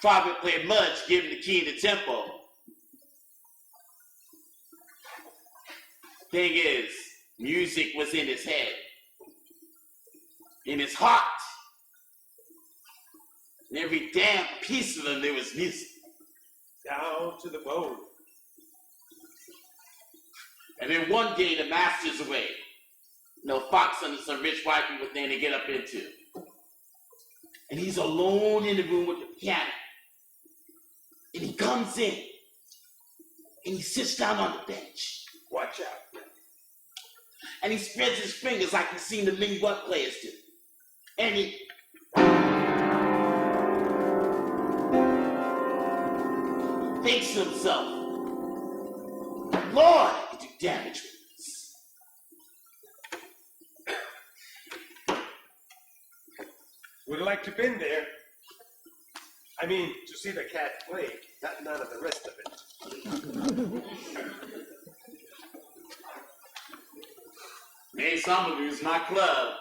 Probably played much, given the key and the tempo. Thing is, music was in his head, in his heart. And every damn piece of him, there was music. Down to the bone. And then one day, the master's away. Fox under some rich white people thing to get up into. And he's alone in the room with the piano. And he comes in, and he sits down on the bench. Watch out. And he spreads his fingers like you've seen the minuet players do. And he thinks to himself, Lord, I could do damage with this. Would have liked to have been there. I mean, to see the cat play, not none of the rest of it. Hey, somebody lose my club.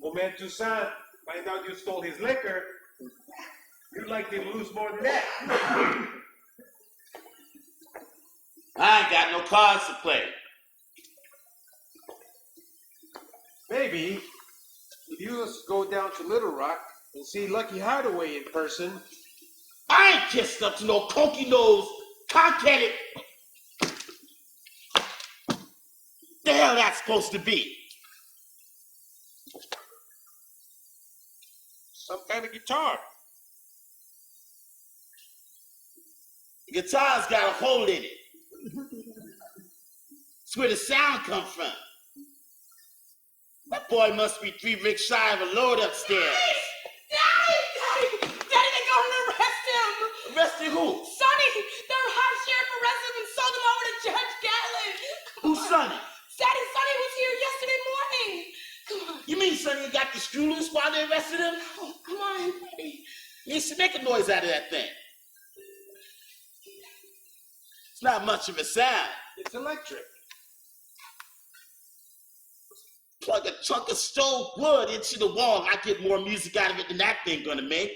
Well, man, Toussaint, find out you stole his liquor, you'd likely to lose more than that. I ain't got no cards to play. Maybe if you just go down to Little Rock and see Lucky Hardaway in person. I ain't kissed up to no cokey nose, cock-headed. The hell that's supposed to be? Some kind of guitar. The guitar's got a hole in it. It's where the sound comes from. That boy must be 3 rigs shy of a load upstairs. Daddy, they're going to arrest him. Arrested who? Sonny, the high sheriff arrested him and sold him over to Judge Gatlin. Who's Sonny? Daddy, Sonny was here yesterday morning. Come on. You mean Sonny got the screw loose while they arrested him? Oh, come on, Daddy. He used to make a noise out of that thing. It's not much of a sound. It's electric. Plug a chunk of stove wood into the wall and I get more music out of it than that thing gonna make.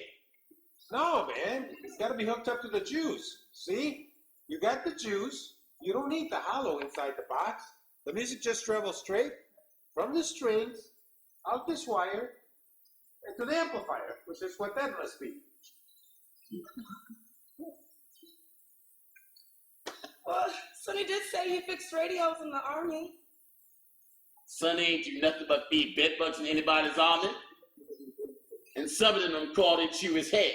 No, man. It's got to be hooked up to the juice. See? You got the juice. You don't need the hollow inside the box. The music just travels straight from the strings, out this wire, and to the amplifier, which is what that must be. Well, Sonny did say he fixed radios in the army. Sonny ain't do nothing but feed bedbugs in anybody's army. And some of them crawled and chew his head.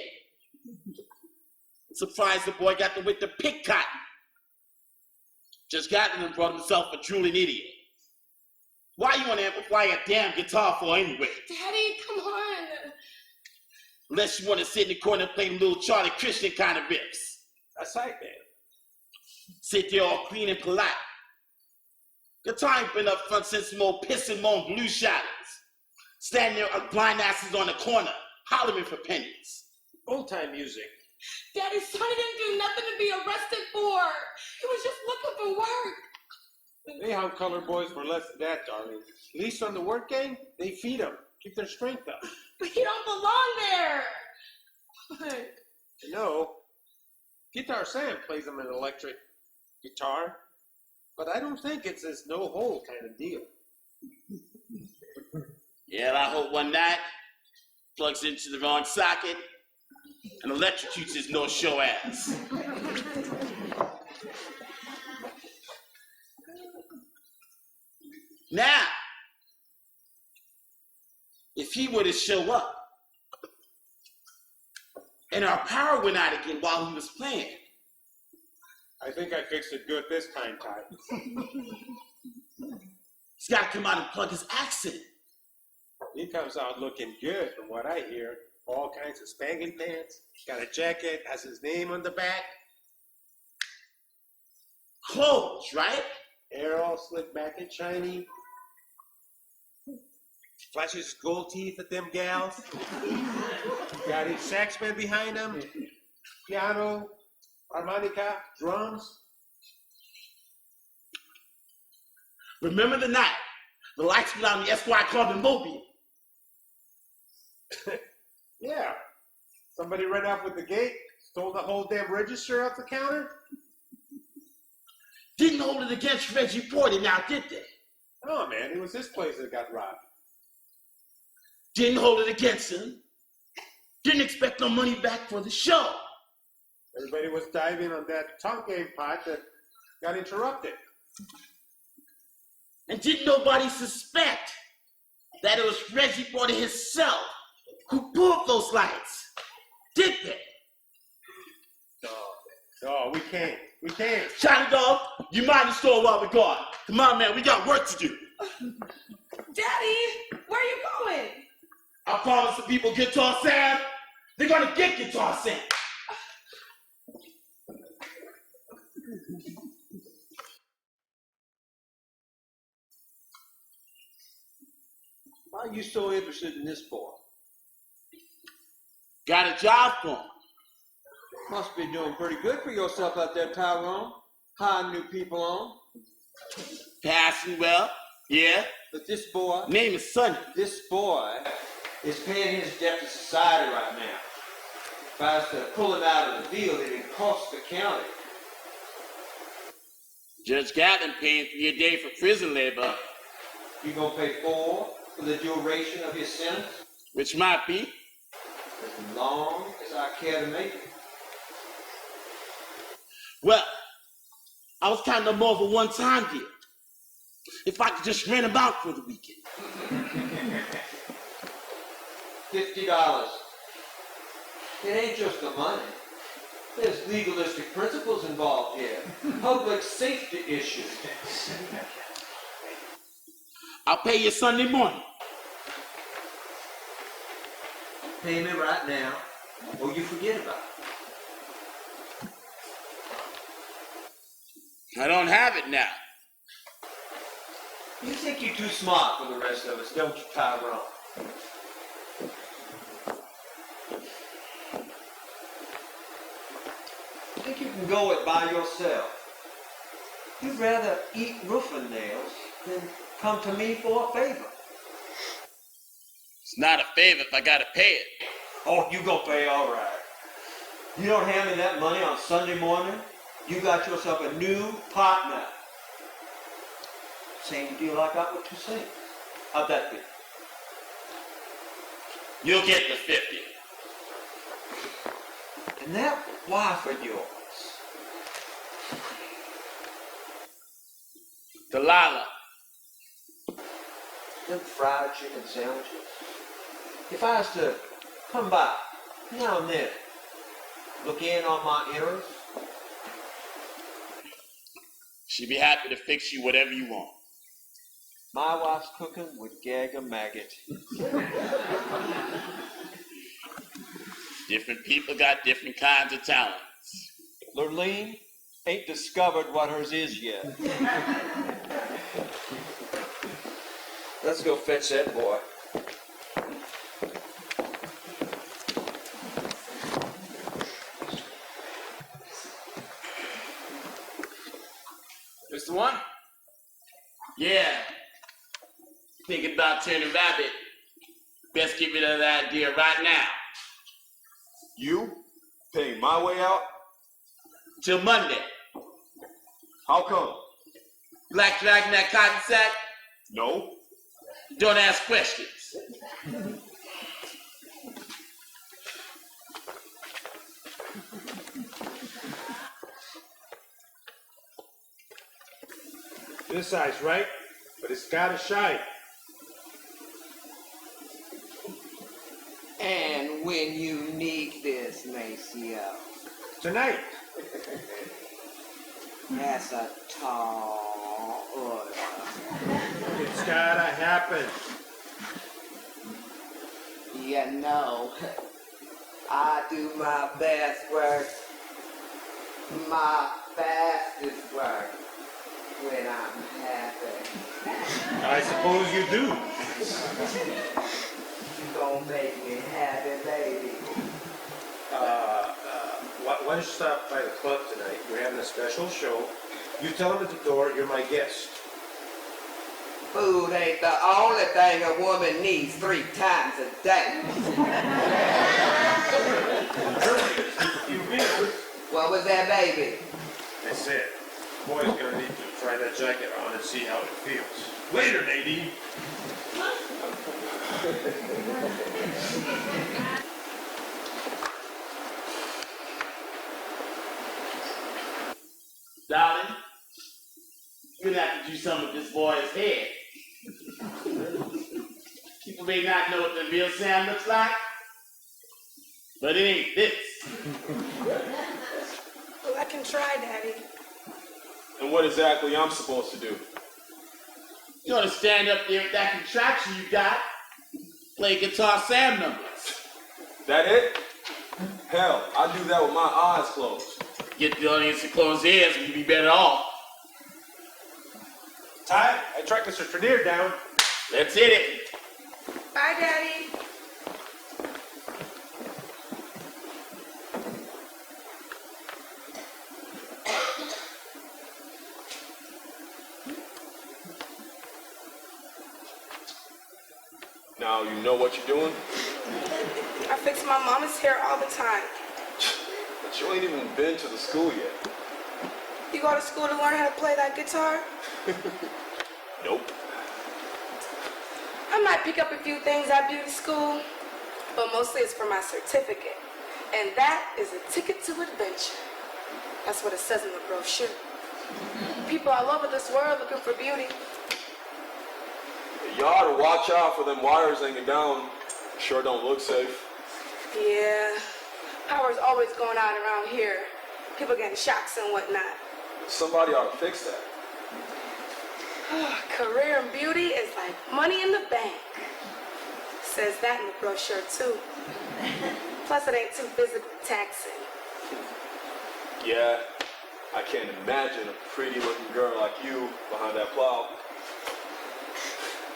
Surprised the boy got the wit to pick cotton. Just got him and brought himself a drooling idiot. Why you want to amplify a damn guitar for anyway? Daddy, come on. Unless you want to sit in the corner and play little Charlie Christian kind of rips. That's right, man. Sit there all clean and polite. Guitar ain't been up front since some old piss and moan blue shadows. Standing there with blind asses on the corner, hollering for pennies. Old-time music. Daddy, Sonny didn't do nothing to be arrested for. He was just looking for work. They hung colored boys for less than that, darling. At least on the work gang, they feed them, keep their strength up. But he don't belong there. You know, Guitar Sam plays them an electric guitar, but I don't think it's this no-hole kind of deal. Yeah, I hope one night plugs into the wrong socket and electrocutes his no-show ass. Now, he were to show up and our power went out again while he was playing. I think I fixed it good this time, Ty. He's got to come out and plug his accent. He comes out looking good from what I hear. All kinds of spangly pants. Got a jacket, has his name on the back. Clothes, right? Hair all slicked back and shiny. Flashes his gold teeth at them gals. Got his saxman behind him. Piano, harmonica, drums. Remember the night the lights went out in the Esquire Club in Mobile? Yeah. Somebody ran off with the gate, stole the whole damn register off the counter. Didn't hold it against Reggie Porter now, did they? Oh man, it was his place that got robbed. Didn't hold it against him. Didn't expect no money back for the show. Everybody was diving on that tongue game pot that got interrupted. And didn't nobody suspect that it was Reggie Porter himself who pulled those lights, did they? No, we can't. We can't. Shiny Dog, you mind the store while we're gone. Come on, man, we got work to do. Daddy, where are you going? I promised the people Guitar Sam, they're gonna get Guitar Sam. Why are you so interested in this boy? Got a job for him. Must be doing pretty good for yourself out there, Tyrone. Hiring new people on. Passing well, yeah. But this boy... Name is Sonny. This boy is paying his debt to society right now. If I was to pull him out of the field, it'd cost the county. Judge Gatlin paying for your day for prison labor. You gonna pay 4 for the duration of your sentence? Which might be. As long as I care to make it. Well, I was kind of more of a one-time deal. If I could just rent him out for the weekend. $50. It ain't just the money. There's legalistic principles involved here. Public safety issues. I'll pay you Sunday morning. Pay me right now, or you forget about it. I don't have it now. You think you're too smart for the rest of us, don't you, Tyrone? Think you can go it by yourself? You'd rather eat roofing nails than come to me for a favor. It's not a favor if I gotta pay it. Oh, you gonna pay all right. You don't hand me that money on Sunday morning, you got yourself a new partner. Same deal I got with Toussaint. How'd that be? You'll get the 50. And that wife of yours, Delilah. them fried chicken sandwiches. If I was to come by now and then, look in on my errors, She'd be happy to fix you whatever you want. my wife's cooking would gag a maggot. Different people got different kinds of talents. Lurleen ain't discovered what hers is yet. Let's go fetch that boy. This the one? Yeah. Thinking about turning rabbit. Best get rid of that idea right now. You paying my way out? Till Monday. How come? You like dragging that cotton sack? No. Don't ask questions. This size, right? But it's gotta shine. And when you need this, Maceo? Tonight. That's a tall order. It's gotta happen. You know, I do my best work, my fastest work, when I'm happy. I suppose you do. You gonna make me happy, baby. Why don't you stop by the club tonight? We're having a special show. You tell them at the door you're my guest. Food ain't the only thing a woman needs 3 times a day. What was that, baby? I said, boy's gonna need to try that jacket on and see how it feels. Later, Nadine. Darling, you're gonna have to do something with this boy's head. People may not know what the real Sam looks like, but it ain't this. Well, I can try, Daddy. And what exactly I'm supposed to do? You're gonna stand up there with that contraption you got, play Guitar Sam numbers. That it? Hell, I do that with my eyes closed. Get the audience to close their ears and you'd be better off. Ty, I tracked Mr. Trenier down. Let's hit it. Bye, Daddy. Now you know what you're doing? I fix my mama's hair all the time. But you ain't even been to the school yet. You go to school to learn how to play that guitar? Nope. I might pick up a few things at beauty school, but mostly it's for my certificate. And that is a ticket to adventure. That's what it says in the brochure. People all over this world looking for beauty. You ought to watch out for them wires hanging down. Sure don't look safe. Yeah, power's always going out around here. People getting shocks and whatnot. Somebody ought to fix that. Career in beauty is like money in the bank. Says that in the brochure too. Plus it ain't too physically taxing. Yeah, I can't imagine a pretty looking girl like you behind that plow.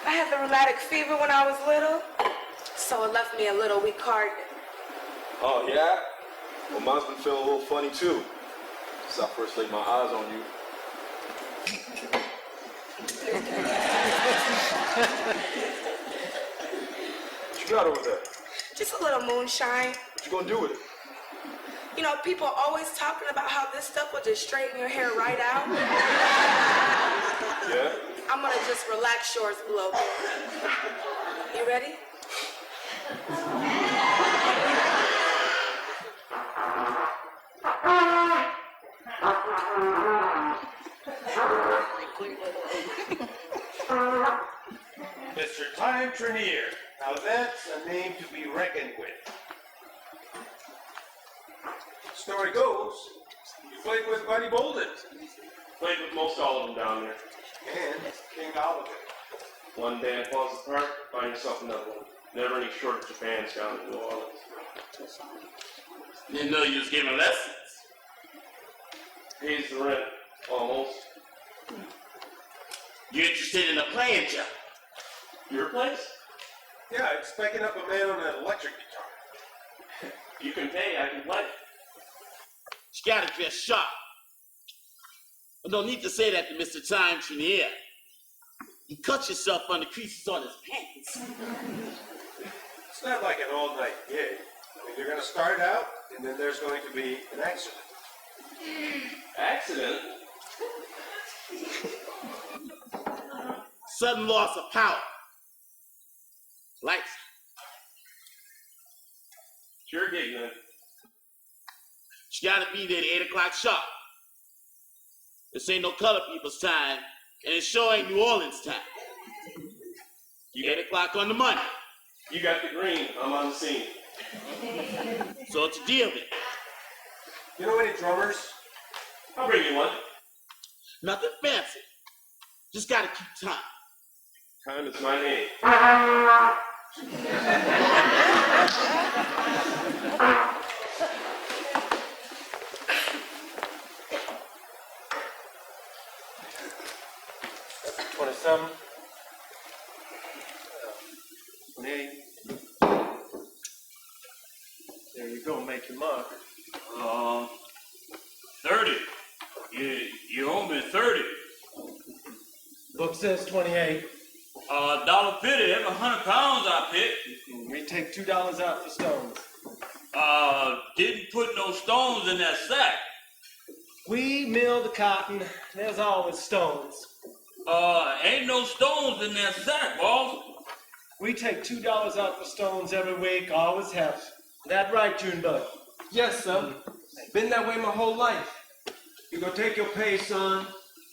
I had the rheumatic fever when I was little, so it left me a little weak-hearted. Oh yeah? Well, mine's been feeling a little funny too, since I first laid my eyes on you. What you got over there? Just a little moonshine. What you gonna do with it? You know, people are always talking about how this stuff will just straighten your hair right out. Yeah? I'm gonna just relax yours a little bit. You ready? Mr. Time Trenier. Now that's a name to be reckoned with. Story goes, you played with Buddy Bolden. Played with most all of them down there. And King Oliver. One band falls apart, find yourself another one. Never any shortage of bands down in New Orleans. Didn't know you was giving lessons. Pays the rent, almost. You interested in a playing job? Your place? Yeah, it's picking up a man on an electric guitar. You can pay, I can play. You gotta dress sharp. I don't need to say that to Mr. Time Trenier. You cut yourself on the creases on his pants. It's not like an all-night gig. I mean, you're going to start out, and then there's going to be an accident. Accident? Sudden loss of power. Lights. Sure gig, man. You gotta be there at 8 o'clock sharp. This ain't no color people's time, and it sure ain't New Orleans time. You 8 o'clock on the money. You got the green. I'm on the scene. So what's the deal then? You know any drummers? I'll bring you one. Nothing fancy. Just gotta keep time. Time is my name. $27. 28. There you go, make your mark. 30. You owe me 30. Book says 28. $1.50 every 100 pounds I pick. We take $2 out for stones. Didn't put no stones in that sack. We mill the cotton. There's always stones. Ain't no stones in that sack, boss. We take $2 out for stones every week, always have. That right, Junebug? Yes, sir. Been that way my whole life. You gonna take your pay, son,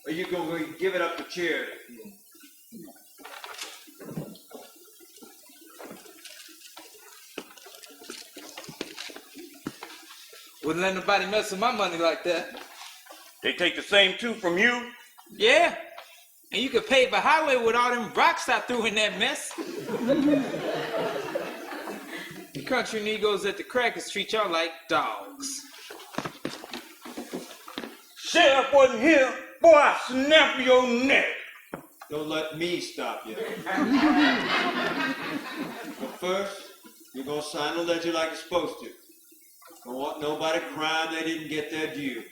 or you gonna give it up to charity? Wouldn't let nobody mess with my money like that. They take the same two from you? Yeah. And you could pave a highway with all them rocks I threw in that mess. The country Negroes at the crackers treat y'all like dogs. Sheriff wasn't here, boy, I snap your neck. Don't let me stop you. But first, you're gonna sign the ledger like you're supposed to. Don't want nobody crying they didn't get their due.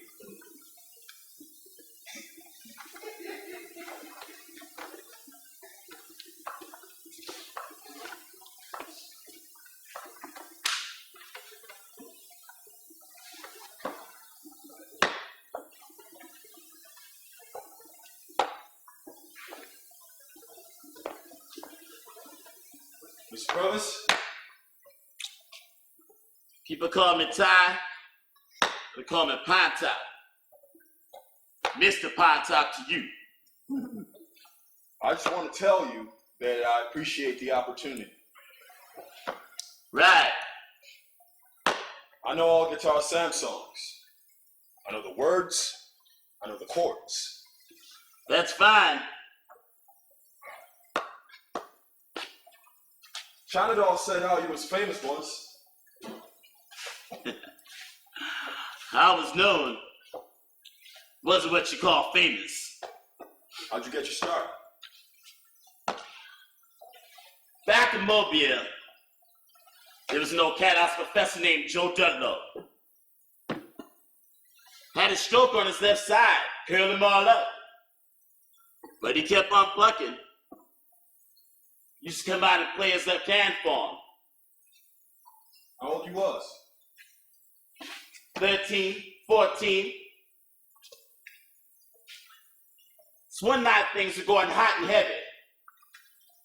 Mr. Provost? People call me Ty. They call me Pine Top. Mr. Pine Top to you. I just want to tell you that I appreciate the opportunity. Right. I know all Guitar Sam songs. I know the words. I know the chords. That's fine. China Doll said how you was famous once. I was known. Wasn't what you call famous. How'd you get your start? Back in Mobile, there was an old cat-house professor named Joe Dudlow. Had a stroke on his left side, curled him all up. But he kept on plucking. Used to come out and play his left hand for him. How old you was? 13, 14. So one night things were going hot and heavy.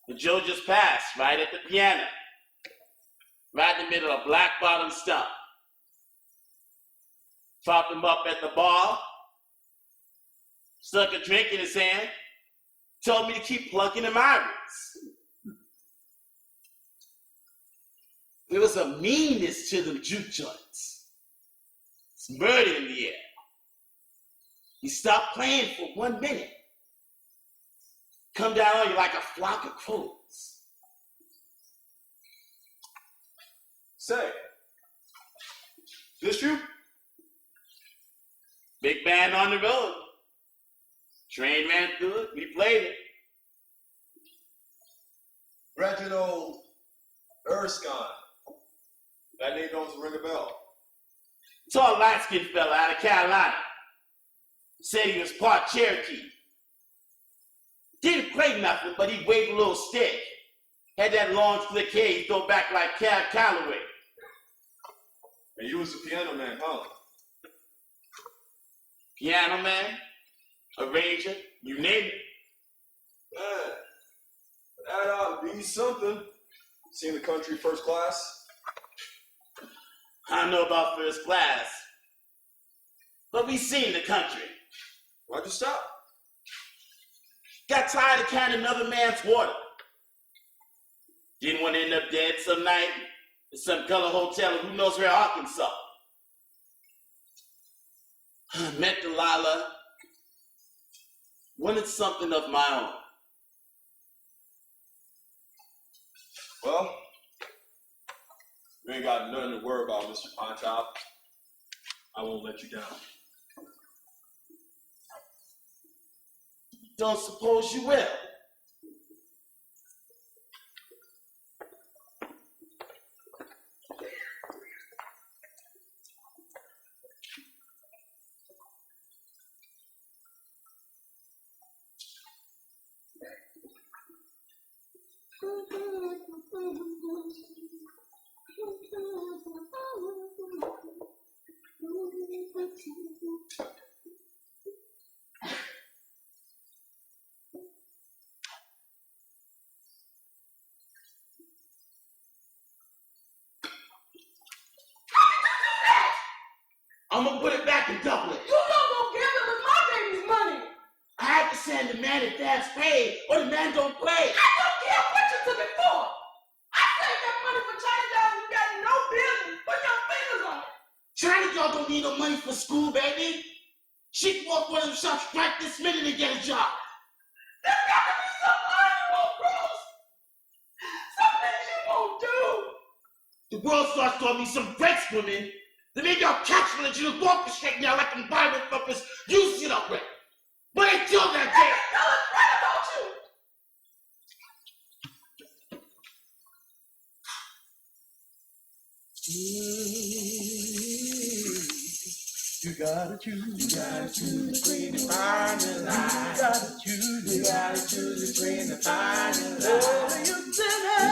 And Joe just passed right at the piano. Right in the middle of a black bottom stump. Propped him up at the bar. Stuck a drink in his hand. Told me to keep plucking them irons. There was a meanness to them juke joints. It's murder in the air. He stopped playing for 1 minute. Come down on you like a flock of crows. Say, this you? Big band on the road. Train ran through it. We played it. Reginald Erskine. That name don't ring a bell. Tall, light-skinned fella out of Carolina. Said he was part Cherokee. Didn't play nothing, but he waved a little stick. Had that long, slick hair he throw back like Cab Calloway. And you was the piano man, huh? Piano man, arranger, you name it. Man, that ought to be something. Seen the country first class? I don't know about first class, but we seen the country. Why'd you stop? Got tired of carrying another man's water. Didn't want to end up dead some night in some color hotel in who knows where, Arkansas. Met Delilah. Wanted something of my own. Well, you ain't got nothing to worry about, Mr. Pontop. I won't let you down. Don't suppose you will. I'm gonna put it back and double it. You not gonna give him my baby's money. I have to send the man advance pay, or the man don't play. I don't care what you took it for. I saved that money for China Doll. You got no business. Put your fingers on it. China Doll don't need no money for school, baby. She can walk one of them shops right this minute and get a job. There's got to be some honorable rules. Some things you won't do. The world starts throwing me some breaks, women. Then maybe I'll catch one and you walk the straight now like them Bible thumpers you sit up with. But until that day, Tell us right about you. You gotta choose between the fine and line. You gotta choose between the fine and line. Oh, you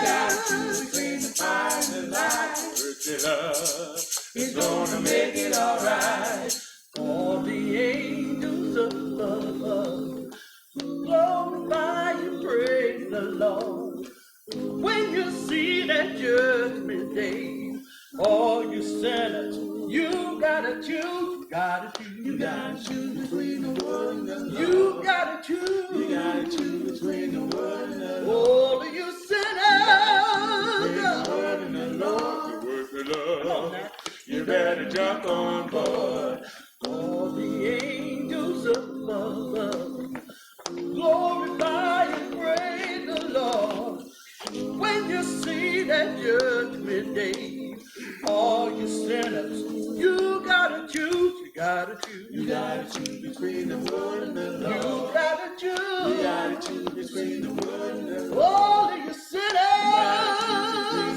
gotta choose between the fine and line. Earthly love is gonna make it alright. All the angels above glorify and praise the Lord. When you see that judgment day, all you sinners, you gotta choose. You gotta choose between the word and the Lord. You gotta choose between the word and the Lord. All of you sinners, the word and the Lord. The word and the Lord. You better jump on board. All the angels above glorify and praise the Lord. When you see that judgment day, all you sinners, you gotta choose. You gotta choose between the word and the Lord. You gotta choose between the word and the Lord. All of you sinners,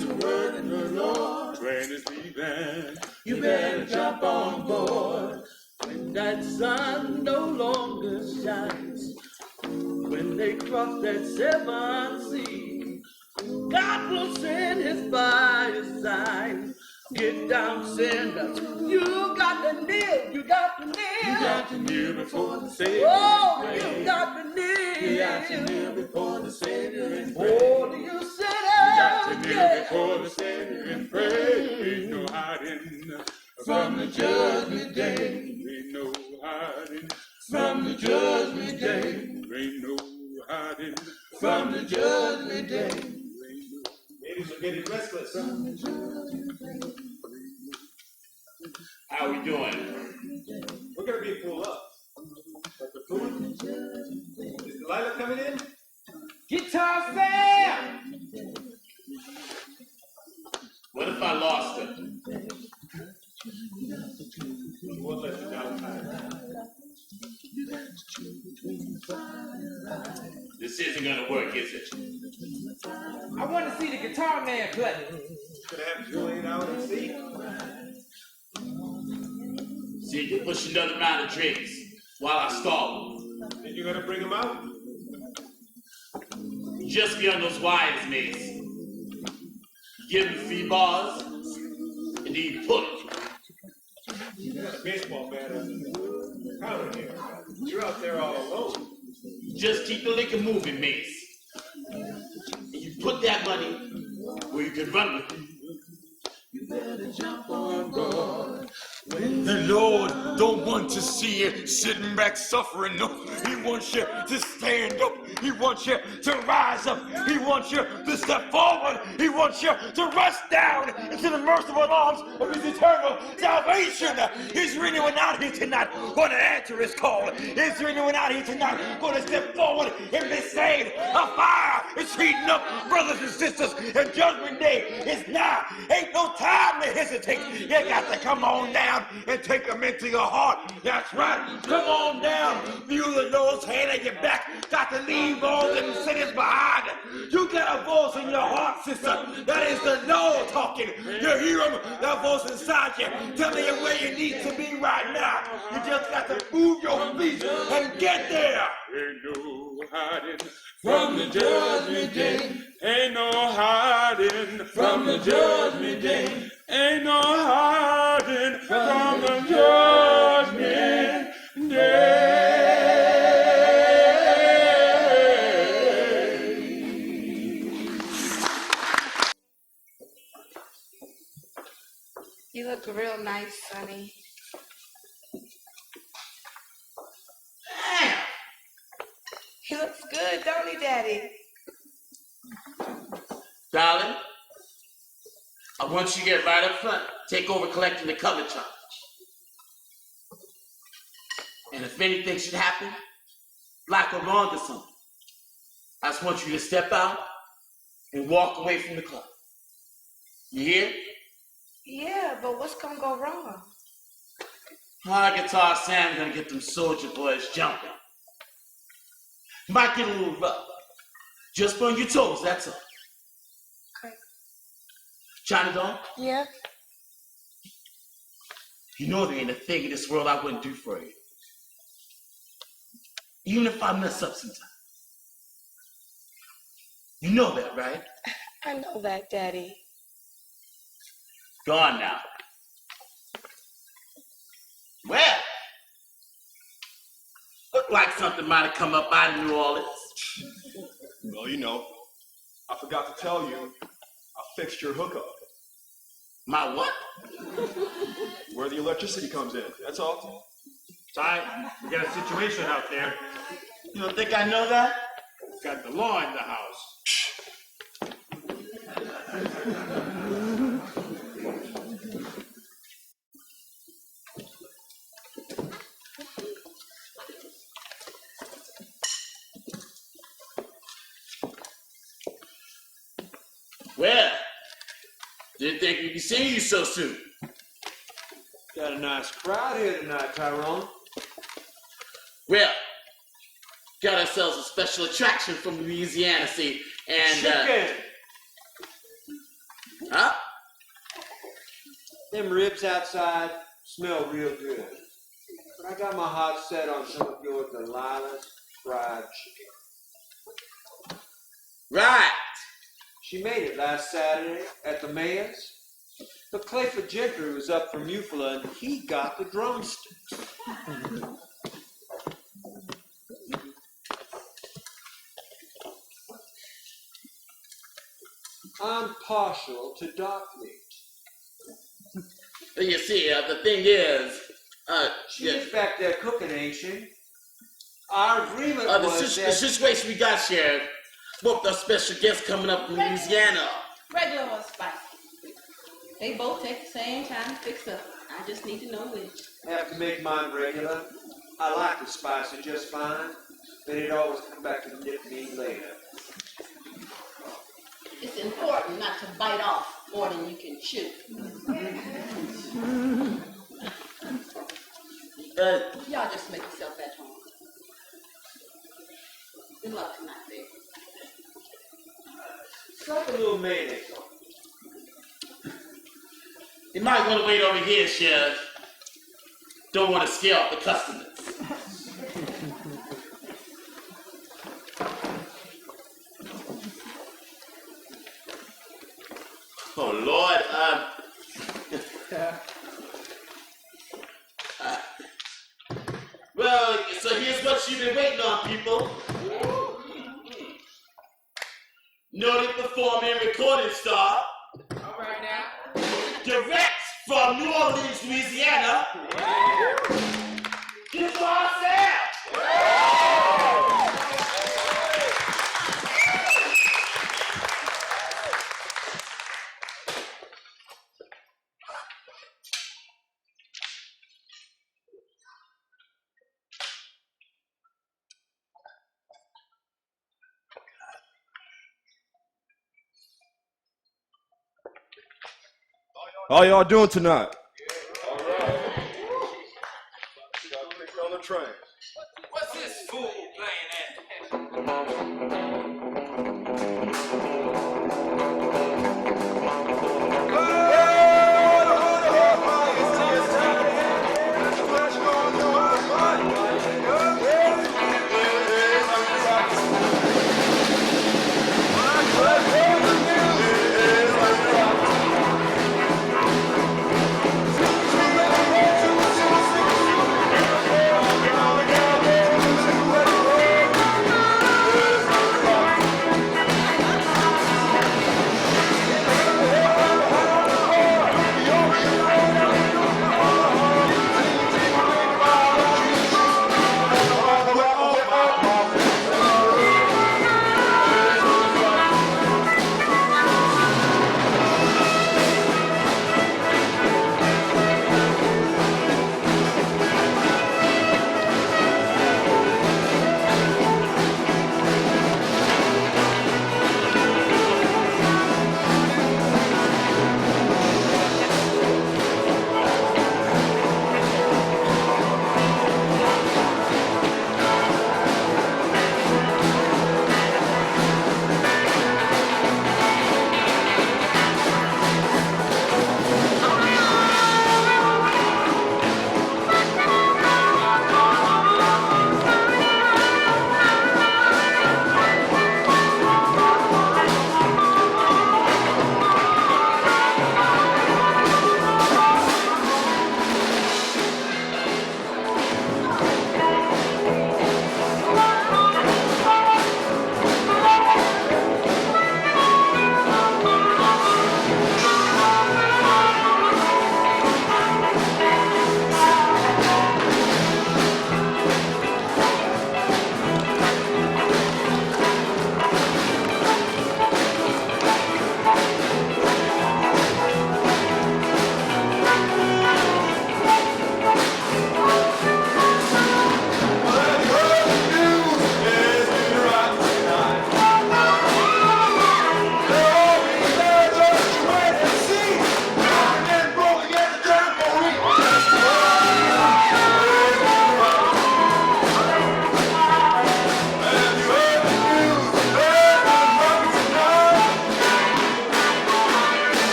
between the word and the Lord. Train is leaving. You better jump on board. When that sun no longer shines, when they cross that seventh sea, God will send his fire sign. Get down, sinners. You got to kneel. You got to kneel. You got to kneel before the Savior. Oh, you got to kneel. You got to kneel before the Savior and pray. Oh, you sinners. You got to kneel before the Savior and pray. Ain't no hiding from the judgment day. Ain't no hiding from the judgment day. Ain't no hiding from the judgment day. Ladies are getting restless. How we doing? We're gonna be full up. But the food? Is Delilah coming in? Guitar Sam! What if I lost her? She won't let you down. This isn't gonna work, is it? I want to see the guitar man play. Gonna have Julian out and see. So you can push another round of drinks while I stall. Then you're gonna bring him out? Just be on those wires, Mace. Give him 3 bars, and then you pull it. You got a baseball bat on the counter here. You're out there all alone. Just keep the liquor moving, Mace. And you put that money where you can run with it. You better jump on board. The Lord don't want to see you sitting back suffering. No, He wants you to stand up. He wants you to rise up. He wants you to step forward. He wants you to rush down into the merciful arms of His eternal salvation. Is there anyone out here tonight going to answer His call? Is there anyone out here tonight going to step forward and be saved? A fire is heating up, brothers and sisters, and Judgment Day is now. Ain't no time to hesitate. You got to come on down and take them into your heart. That's right. Come on down. Feel the Lord's hand at your back. Got to leave all them sinners behind. You got a voice in your heart, sister. That is the Lord talking. You hear him, that voice inside you, telling you where you need to be right now. You just got to move your feet and get there. Ain't no hiding from the judgment day. Ain't no hiding from the judgment day. Ain't no hiding from the judgment day. You look real nice, Sonny. He looks good, don't he, Daddy? Darling, I want you to get right up front. Take over collecting the color charge. And if anything should happen, black or wrong or something, I just want you to step out and walk away from the club. You hear? Yeah, but what's gonna go wrong? Our guitar Sam's gonna get them soldier boys jumping. Might get a little rough. Just burn your toes, that's all. Okay. China Dawn, Yeah? you know there ain't a thing in this world I wouldn't do for you. Even if I mess up sometime. You know that, right? I know that, Daddy. Go on now. Well, looked like something might have come up out of New Orleans. Well, you know, I forgot to tell you, I fixed your hookup. My what? Where the electricity comes in, that's all. Ty, we got a situation out there. You don't think I know that? Got the law in the house. Well, didn't think we'd be seeing you so soon. Got a nice crowd here tonight, Tyrone. Well, got ourselves a special attraction from Louisiana, see, and Chicken! Huh? Them ribs outside smell real good. But I got my heart set on some of your Delilah's fried chicken. Right. She made it last Saturday at the mayor's. But Clayford Gentry was up from Eufaula and he got the drumsticks. I'm partial to dark meat. You see, the thing is, She's back there cooking, ain't she? Our agreement the was that... situation we got, Sheriff, both the special guests coming up from Louisiana. Regular or spicy? They both take the same time to fix up. I just need to know which. I have to make mine regular. I like the spicy just fine, but it always comes back to nip me later. It's important not to bite off more than you can chew. Y'all just make yourself at home. Good luck tonight, baby. Slap a little mayonnaise on. You might want to wait over here, Sheriff. Don't want to scare off the customers. Oh, Lord. Well, so here's what you've been waiting on, people. Noted performing recording star. All right now. Direct from from New Orleans, Louisiana. Just for ourselves. How y'all doing tonight? All right. Got picked on the train. What's this fool playing at?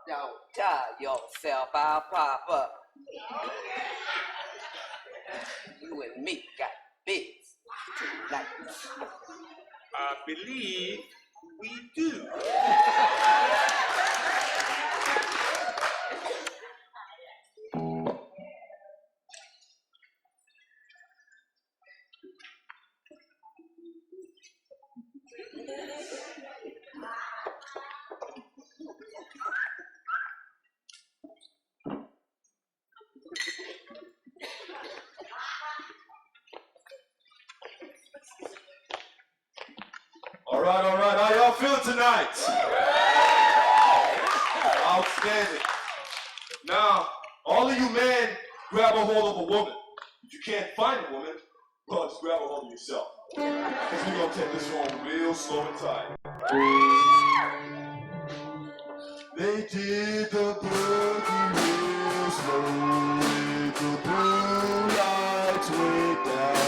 Don't tie yourself, I'll pop up. You and me got bits tonight. I believe we do. All right. How y'all feeling tonight? Outstanding. Now, all of you men, grab a hold of a woman. If you can't find a woman, well, just grab a hold of yourself. Because we're going to take this one real slow and tight. They did the boogie real slow, with the blue lights way down.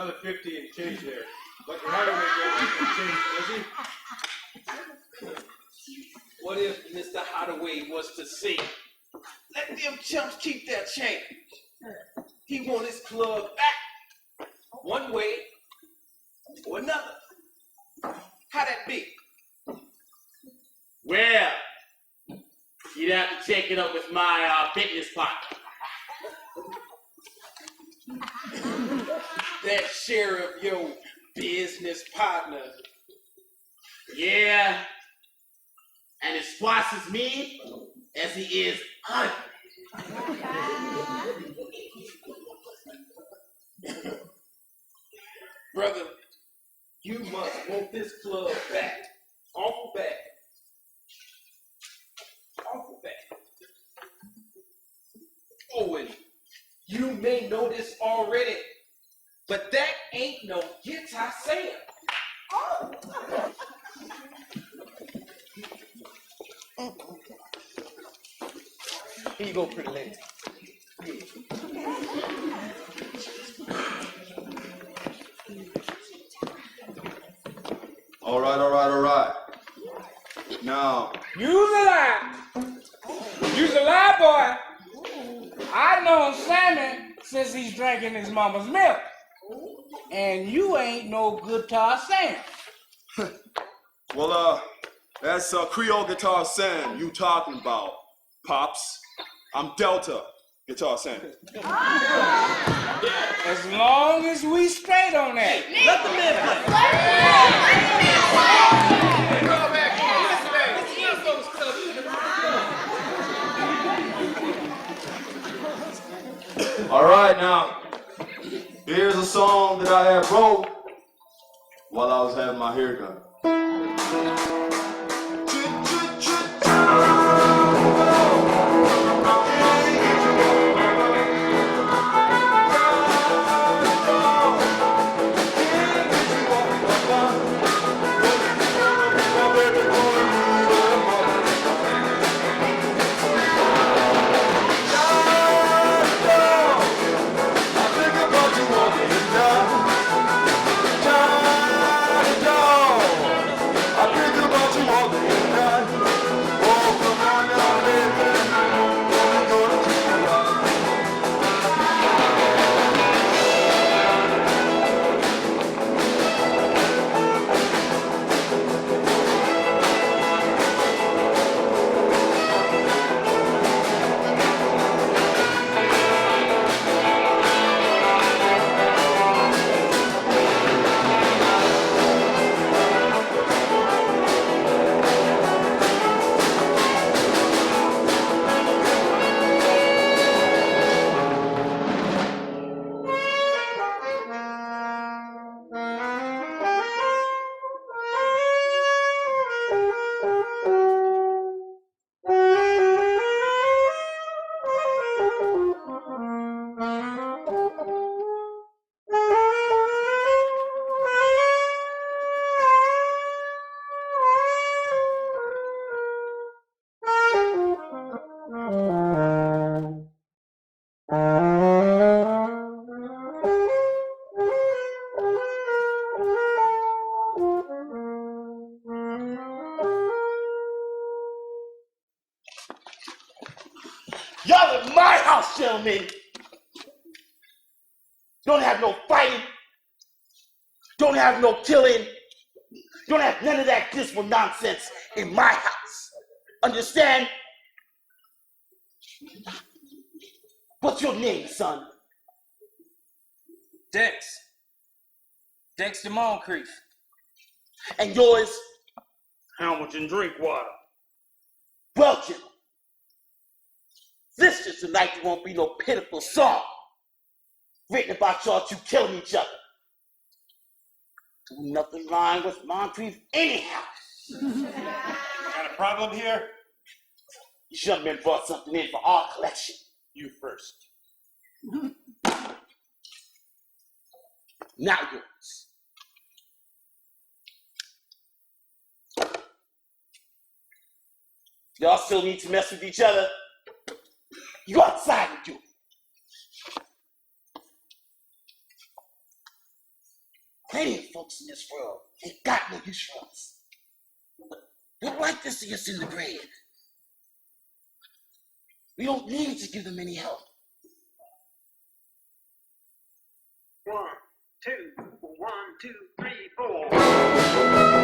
Another 50 and change there. But the Hardaway guy can change, does he? What if Mr. Holloway was to say, let them chumps keep their change? He want his club back, one way or another. How that be? Well, you'd have to check it up with my business partner. That share of your business partner. Yeah, and as twice as mean as he is ugly. Brother, you must want this club back. Awful bad. Awful bad. Oh, and you may know this already, but that ain't no guitar saying. Here you go, pretty lady. All right. Now, You's a lie. You's a lie, boy. I known Sammy since he's drinking his mama's milk. And you ain't no guitar singer. well, that's Creole guitar Sam you talking about, Pops. I'm Delta guitar Sam. As long as we straight on that. Let the man play. All right, now, here's a song that I had wrote while I was having my haircut. Y'all in my house, gentlemen. Don't have no fighting. Don't have no killing. Don't have none of that dismal nonsense in my house. Understand? What's your name, son? Dex de Moncrief. And yours? Hamilton Drinkwater. Well, gentlemen, this is the night there won't be no pitiful song written about y'all two killing each other. Nothing wrong with Moncrief anyhow. Got a problem here? You should have been brought something in for our collection. You first. Now yours. Y'all still need to mess with each other? You outside with you. plenty of folks in this world ain't got no use for us. But they don't like to see us in the grave. We don't need to give them any help. 1, 2, 1, 2, 3, 4.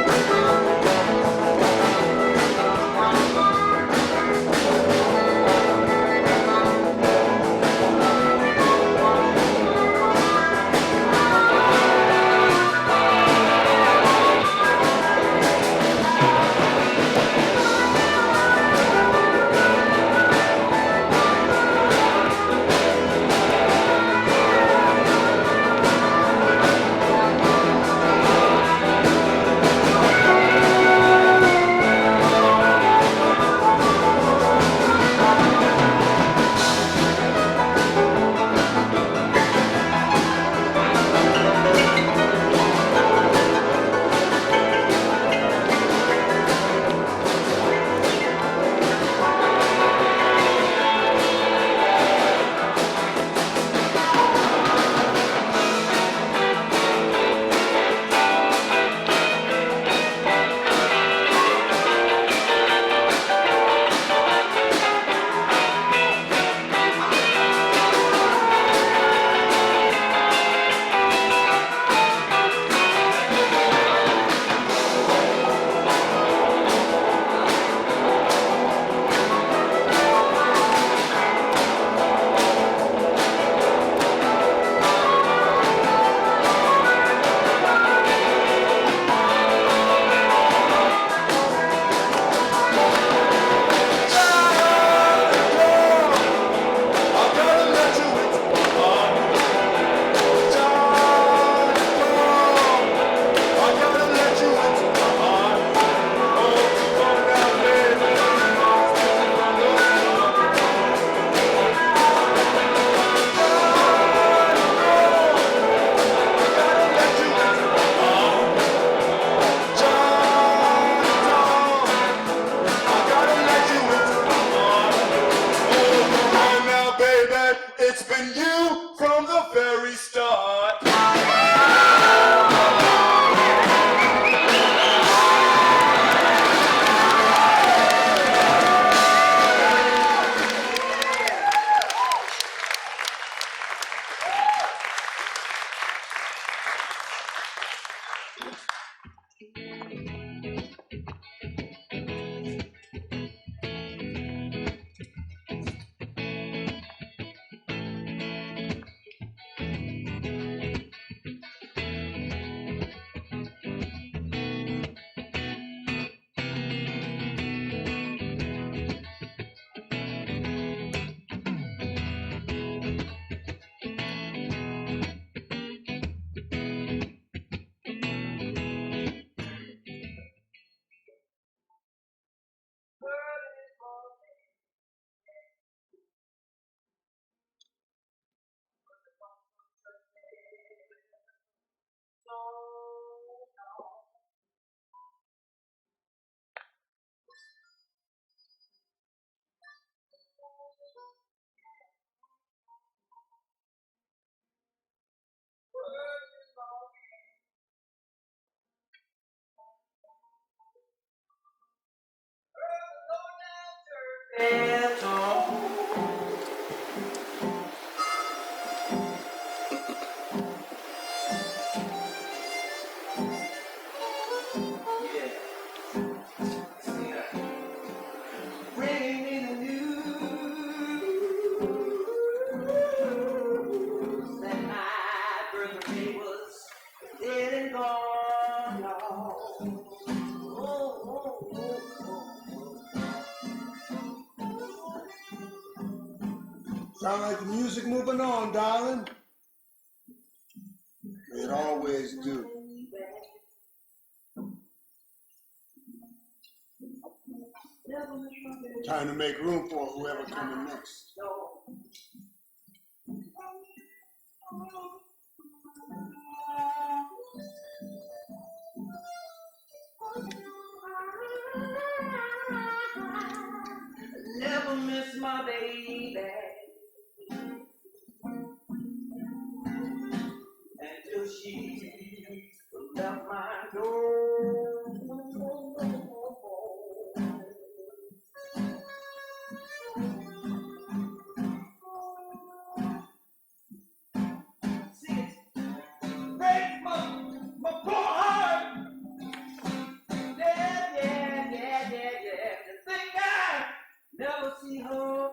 It's been you from the very start. Sound like the music moving on, darling. It always do. Time to make room for whoever coming next. Never miss my baby until she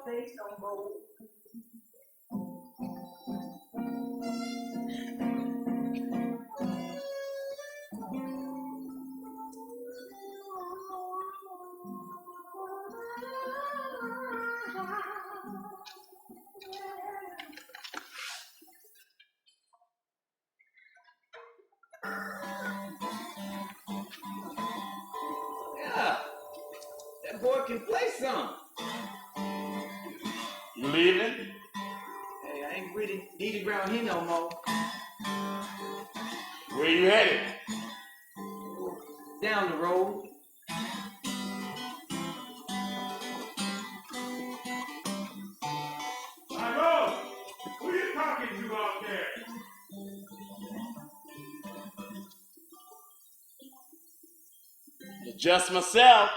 face no more. Yeah, that boy can play some. You leaving? Hey, I ain't really needed around here no more. Where you headed? Down the road. Hello! Who you talking to out there? Just myself.